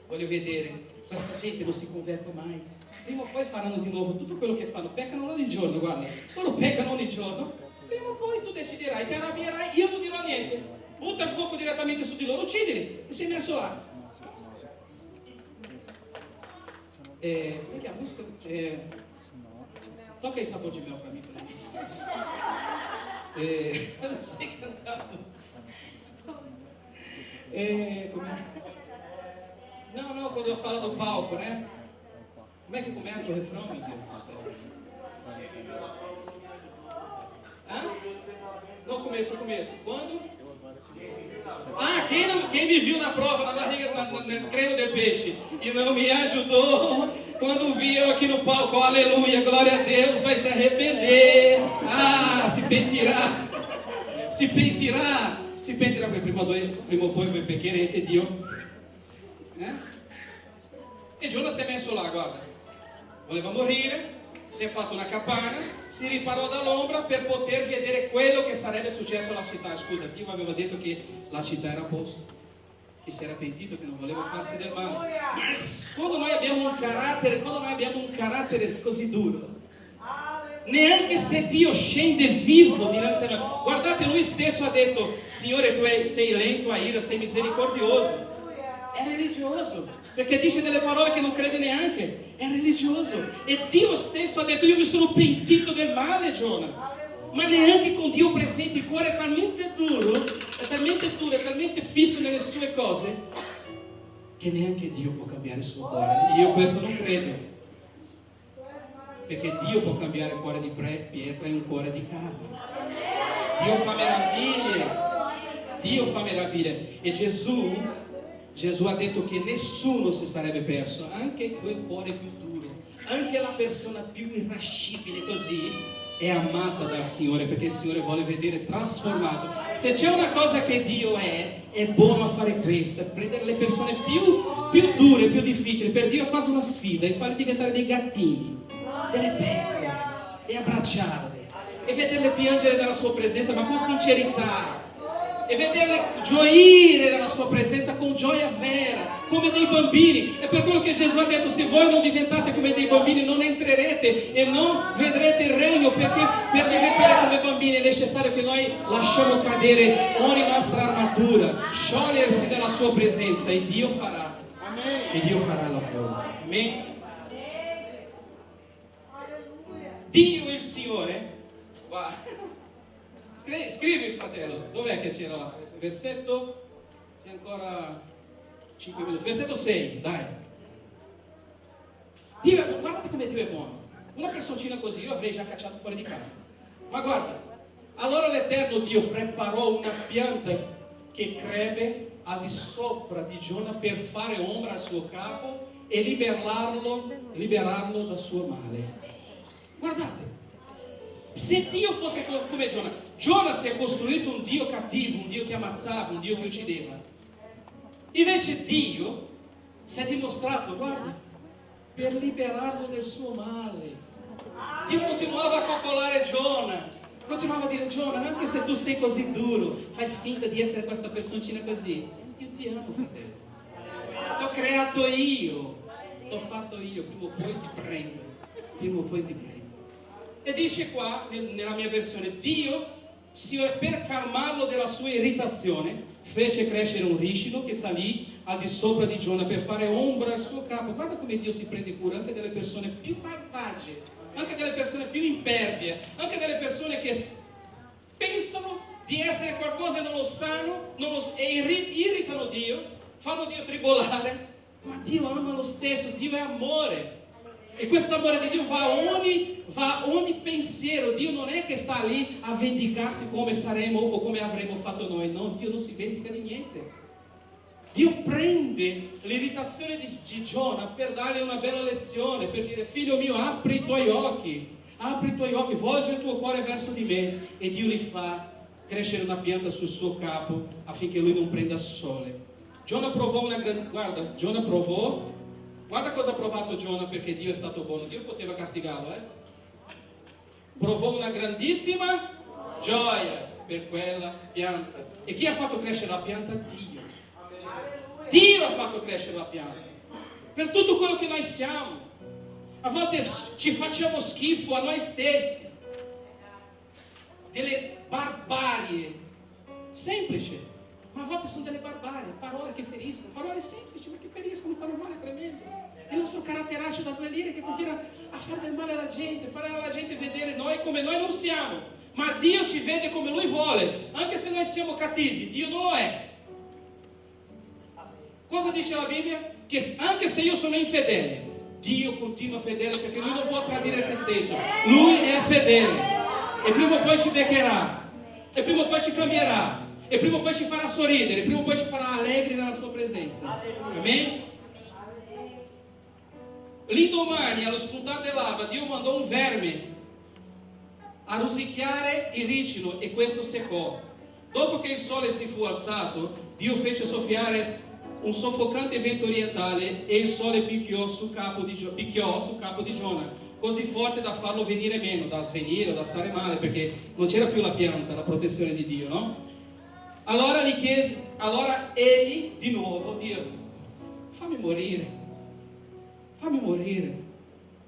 voglio vedere, questa gente non si converte mai, prima o poi faranno di nuovo tutto quello che fanno, peccano ogni giorno, guarda, loro peccano ogni giorno. Prima o poi tu deciderai, ti arrabbierai, io non dirò niente, butta il fuoco direttamente su di loro, uccidili, e sei messo là. Tocca il sapore di mel pra mim. Non sei cantando. No, quando eu falo do palco, né? Como é que começa o refrão, meu Deus do céu? No começo. Quando? Quem me viu na prova, na barriga, no treino de peixe, e não me ajudou, quando vi eu aqui no palco, aleluia, glória a Deus, vai se arrepender. Si pentirà quel prima o poi quel peccherete, Dio. E Giona si è messo là, guarda, voleva morire, si è fatto una capanna, si riparò dall'ombra per poter vedere quello che sarebbe successo alla città. Scusa, Dio aveva detto che la città era a posto, che si era pentito, che non voleva farsi del male. Ma quando noi abbiamo un carattere così duro, neanche se Dio scende vivo dinanzi a noi, guardate, lui stesso ha detto: Signore, tu sei lento a ira, sei misericordioso. Era religioso, perché dice delle parole che non crede neanche, è religioso. E Dio stesso ha detto: io mi sono pentito del male, Giona. Ma neanche con Dio presente, il cuore è talmente duro, è talmente fisso nelle sue cose, che neanche Dio può cambiare il suo cuore. Io questo non credo, perché Dio può cambiare il cuore di pietra in un cuore di carne. Dio fa meraviglie, Dio fa meraviglie. E Gesù ha detto che nessuno si sarebbe perso, anche quel cuore più duro, anche la persona più irascibile così è amata dal Signore, perché il Signore vuole vedere trasformato. Se c'è una cosa che Dio è buono a fare questo, è prendere le persone più dure, più difficili. Per Dio è quasi una sfida, e farle diventare dei gattini, delle pecore, e abbracciarle, e vederle piangere dalla sua presenza, ma con sincerità, e vederle gioire dalla sua presenza con gioia vera, come dei bambini. È per quello che Gesù ha detto: se voi non diventate come dei bambini non entrerete e non vedrete il regno, perché per diventare come bambini è necessario che noi lasciamo cadere ogni nostra armatura, sciogliersi dalla sua presenza, e Dio farà. Amen. E Dio farà la lavoro. Amen. Dio il Signore. Scrivi, fratello, dov'è che c'era là? Versetto, c'è ancora 5 minuti. Versetto 6, dai. Dio è buono, guardate come Dio è buono. Una personcina così io avrei già cacciato fuori di casa. Ma guarda, allora l'Eterno Dio preparò una pianta che crebbe al di sopra di Giona per fare ombra al suo capo e liberarlo dal suo male. Guardate. Se Dio fosse come Giona si è costruito un Dio cattivo, un Dio che ammazzava, un Dio che uccideva. Invece Dio si è dimostrato, guarda, per liberarlo del suo male. Dio continuava a coccolare Giona, continuava a dire: Giona, anche se tu sei così duro, fai finta di essere questa personcina così, io ti amo, fratello. T'ho creato io, t'ho fatto io, prima o poi ti prendo, prima o poi ti prendo. E dice qua, nella mia versione, Dio, per calmarlo della sua irritazione, fece crescere un ricino che salì al di sopra di Giona per fare ombra al suo capo. Guarda come Dio si prende cura anche delle persone più malvagie, anche delle persone più impervie, anche delle persone che pensano di essere qualcosa e non lo sanno, e irritano Dio, fanno Dio tribolare, ma Dio ama lo stesso, Dio è amore. E questo amore di Dio va a ogni pensiero. Dio non è che sta lì a vendicarsi come saremo o come avremmo fatto noi. No, Dio non si vendica di niente. Dio prende l'irritazione di Giona per dargli una bella lezione, per dire: figlio mio, apri i tuoi occhi, volgi il tuo cuore verso di me. E Dio gli fa crescere una pianta sul suo capo affinché lui non prenda sole. Giona provò una grande... Guarda cosa ha provato Giona, perché Dio è stato buono. Dio poteva castigarlo, Provò una grandissima gioia per quella pianta. E chi ha fatto crescere la pianta? Dio. Dio ha fatto crescere la pianta. Per tutto quello che noi siamo. A volte ci facciamo schifo a noi stessi. Delle barbarie. Semplice. Ma a volte sono delle barbarie, parole che feriscono, parole semplici ma che feriscono, fanno male tremendo. Il nostro caratteraccio da 2 lire che continua a fare del male alla gente, fare alla gente vedere noi come noi non siamo. Ma Dio ci vede come Lui vuole, anche se noi siamo cattivi, Dio non lo è. Cosa dice la Bibbia? Che anche se io sono infedele, Dio continua fedele, perché Lui non può tradire se stesso. Lui è fedele e prima o poi ci beccherà, e prima o poi ci cambierà. E prima o poi ci farà sorridere, prima o poi ci farà allegri nella sua presenza. Amen? L'indomani, allo spuntare dell'alba, Dio mandò un verme a rosicchiare il ricino e questo seccò. Dopo che il sole si fu alzato, Dio fece soffiare un soffocante vento orientale e il sole picchiò sul capo di Giona, così forte da farlo venire meno, da svenire o da stare male, perché non c'era più la pianta, la protezione di Dio, no? Allora egli di nuovo: Dio, fammi morire,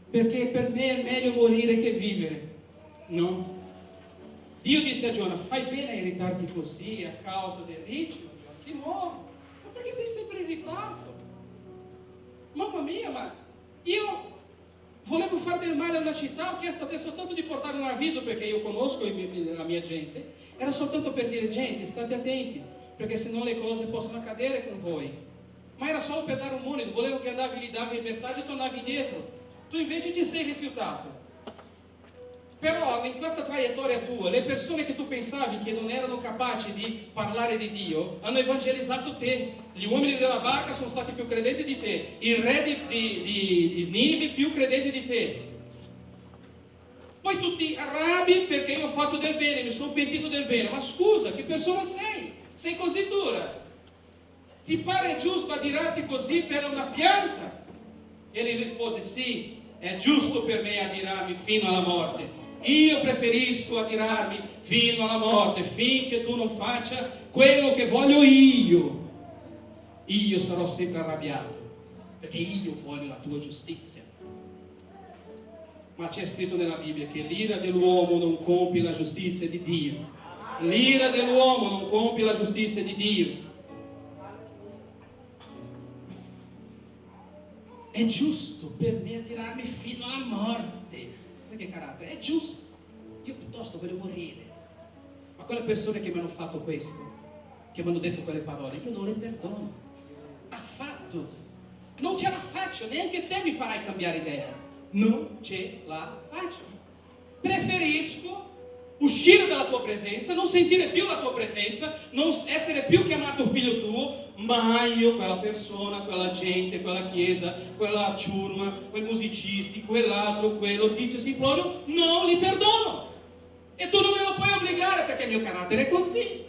perché per me è meglio morire che vivere, no? Dio disse a Giona: fai bene a irritarti così a causa del ricino, di nuovo, ma perché sei sempre irritato? mia, ma io volevo fare del male a una città, ho chiesto a te soltanto di portare un avviso perché io conosco la mia gente, era soltanto per dire gente, state attenti, perché sennò le cose possono accadere con voi. Ma era solo per dare un monito, volevo che andavi lì, davi il messaggio e tornavi indietro. Tu invece ti sei rifiutato. Però in questa traiettoria tua, le persone che tu pensavi che non erano capaci di parlare di Dio, hanno evangelizzato te. Gli uomini della barca sono stati più credenti di te, il re di Ninive più credente di te. Poi tu ti arrabbi perché io ho fatto del bene, mi sono pentito del bene. Ma scusa, che persona sei? Sei così dura? Ti pare giusto adirarti così per una pianta? E gli rispose, sì, è giusto per me adirarmi fino alla morte. Io preferisco adirarmi fino alla morte, finché tu non faccia quello che voglio io. Io sarò sempre arrabbiato, perché io voglio la tua giustizia. Ma c'è scritto nella Bibbia che l'ira dell'uomo non compie la giustizia di Dio. L'ira dell'uomo non compie la giustizia di Dio. È giusto per me adirarmi fino alla morte. Che carattere? È giusto. Io piuttosto voglio morire. Ma quelle persone che mi hanno fatto questo, che mi hanno detto quelle parole, io non le perdono affatto. Non ce la faccio, neanche te mi farai cambiare idea. Non ce la faccio. Preferisco uscire dalla tua presenza, non sentire più la tua presenza, non essere più chiamato figlio tuo. Ma io quella persona, quella gente, quella chiesa, quella ciurma, quei musicisti, quell'altro, quello, tizio, simplorio, non li perdono. E tu non me lo puoi obbligare perché il mio carattere è così.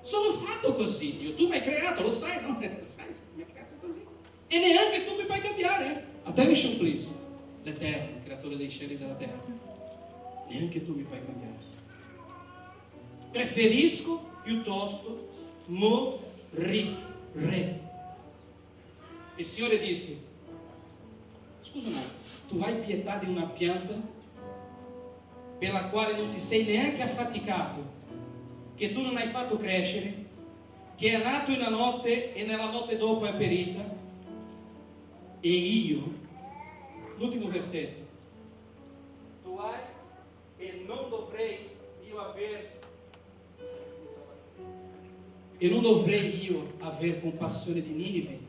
Sono fatto così, Dio. Tu mi hai creato, lo sai, no? Sai, mi hai creato così. E neanche tu mi puoi cambiare. Attention please. L'Eterno, il creatore dei cieli e della terra. Neanche tu mi puoi cambiare. Preferisco piuttosto morire. Il Signore disse, scusa un attimo, tu hai pietà di una pianta per la quale non ti sei neanche affaticato, che tu non hai fatto crescere, che è nato in una notte e nella notte dopo è perita? E io, l'ultimo versetto, tu hai e non dovrei io aver compassione di Ninive,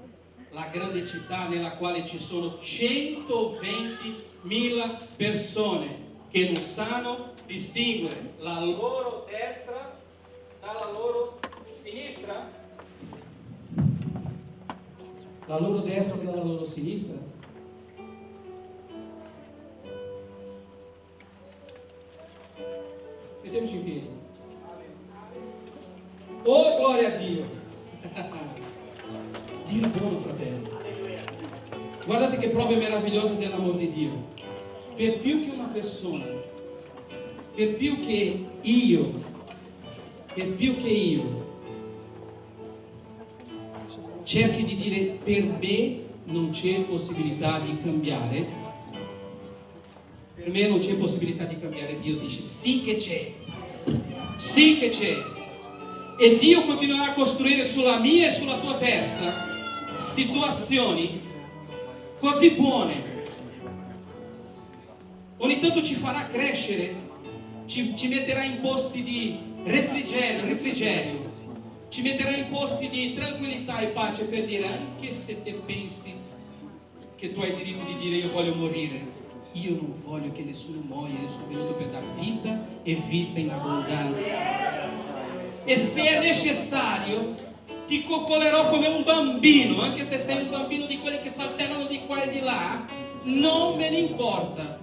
la grande città nella quale ci sono 120.000 persone che non sanno distinguere la loro destra dalla loro sinistra? La loro destra dalla loro sinistra? Mettiamoci in piedi. Oh, gloria a Dio! Dio è buono, fratello. Guardate che prove meravigliose dell'amore di Dio. Per più che una persona, per più che io cerchi di dire per me non c'è possibilità di cambiare, per me non c'è possibilità di cambiare, Dio dice sì che c'è, sì che c'è. E Dio continuerà a costruire sulla mia e sulla tua testa situazioni così buone. Ogni tanto ci farà crescere, ci metterà in posti di refrigerio, ci metterà in posti di tranquillità e pace per dire, anche se te pensi che tu hai diritto di dire io voglio morire, io non voglio che nessuno muoia, io sono venuto per dare vita e vita in abbondanza. E se è necessario ti coccolerò come un bambino, anche se sei un bambino di quelli che saltellano di qua e di là, non me ne importa,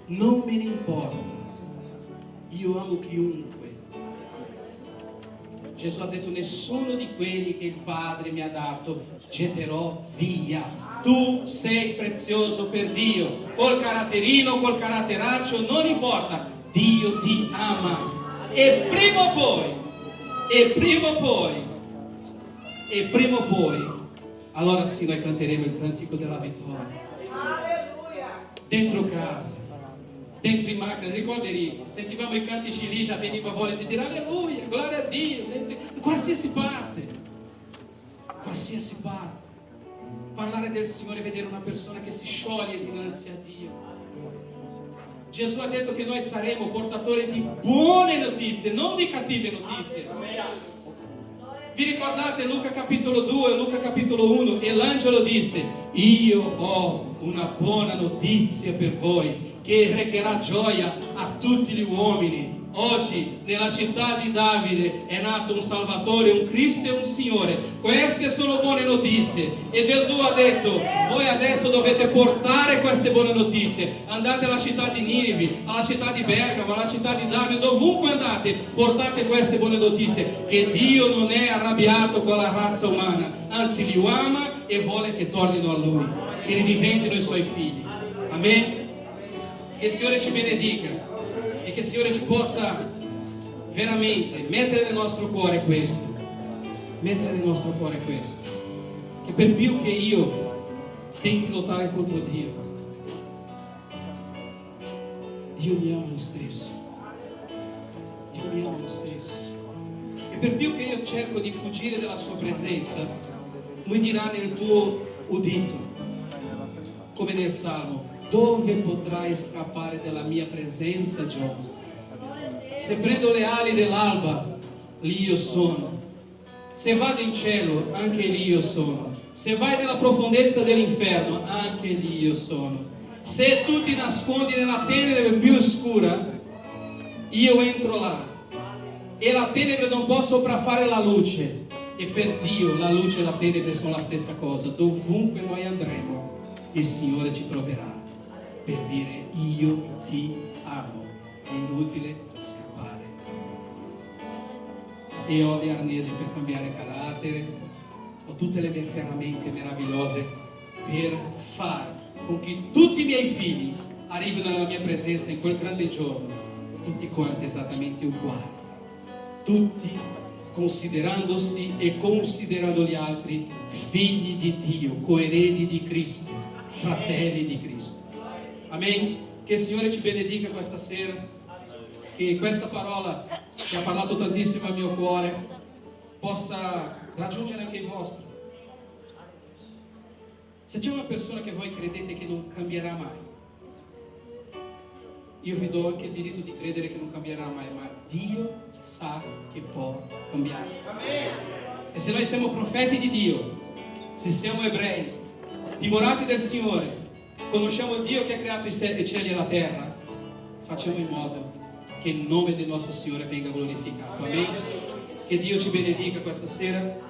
non me ne importa, io amo chiunque. Gesù ha detto, nessuno di quelli che il Padre mi ha dato getterò via. Tu sei prezioso per Dio, col caratterino, col caratteraccio, non importa, Dio ti ama. E prima o poi, allora sì, noi canteremo il cantico della vittoria. Alleluia. Dentro casa, dentro in macchina, ricordi, sentivamo i cantici lì, già veniva voglia di dire alleluia, gloria a Dio, dentro, in qualsiasi parte. Parlare del Signore è vedere una persona che si scioglie dinanzi a Dio. Gesù ha detto che noi saremo portatori di buone notizie, non di cattive notizie. Vi ricordate Luca capitolo 2, Luca capitolo 1? E l'angelo disse: io ho una buona notizia per voi, che recherà gioia a tutti gli uomini. Oggi nella città di Davide è nato un Salvatore, un Cristo e un Signore. Queste sono buone notizie. E Gesù ha detto: voi adesso dovete portare queste buone notizie. Andate alla città di Ninive, alla città di Bergamo, alla città di Davide, dovunque andate, portate queste buone notizie, che Dio non è arrabbiato con la razza umana, anzi li ama e vuole che tornino a Lui, che ridiventino i Suoi figli. Amen. Che il Signore ci benedica e che il Signore ci possa veramente mettere nel nostro cuore questo. Mettere nel nostro cuore questo. Che per più che io tenti lottare contro Dio, Dio mi ama lo stesso. Dio mi ama lo stesso. E per più che io cerco di fuggire dalla Sua presenza, Lui dirà nel tuo udito, come nel Salmo: dove potrai scappare dalla mia presenza, Giovanni? Se prendo le ali dell'alba, lì io sono. Se vado in cielo, anche lì io sono. Se vai nella profondezza dell'inferno, anche lì io sono. Se tu ti nascondi nella tenebre più oscura, io entro là. E la tenebre non può sopraffare la luce. E per Dio la luce e la tenebre sono la stessa cosa. Dovunque noi andremo, il Signore ci troverà per dire: io ti amo. È inutile scappare. E ho le arnesi per cambiare carattere, ho tutte le mie ferramente meravigliose per fare con che tutti i miei figli arrivino nella mia presenza in quel grande giorno, tutti quanti esattamente uguali, tutti considerandosi e considerando gli altri figli di Dio, coeredi di Cristo, fratelli di Cristo. Amen. Che il Signore ci benedica questa sera, che questa parola che ha parlato tantissimo al mio cuore possa raggiungere anche il vostro. Se c'è una persona che voi credete che non cambierà mai, io vi do anche il diritto di credere che non cambierà mai, ma Dio sa che può cambiare. E se noi siamo profeti di Dio, se siamo ebrei, dimorati del Signore, conosciamo il Dio che ha creato i cieli e la terra, facciamo in modo che il nome del nostro Signore venga glorificato. Amen. Che Dio ci benedica questa sera.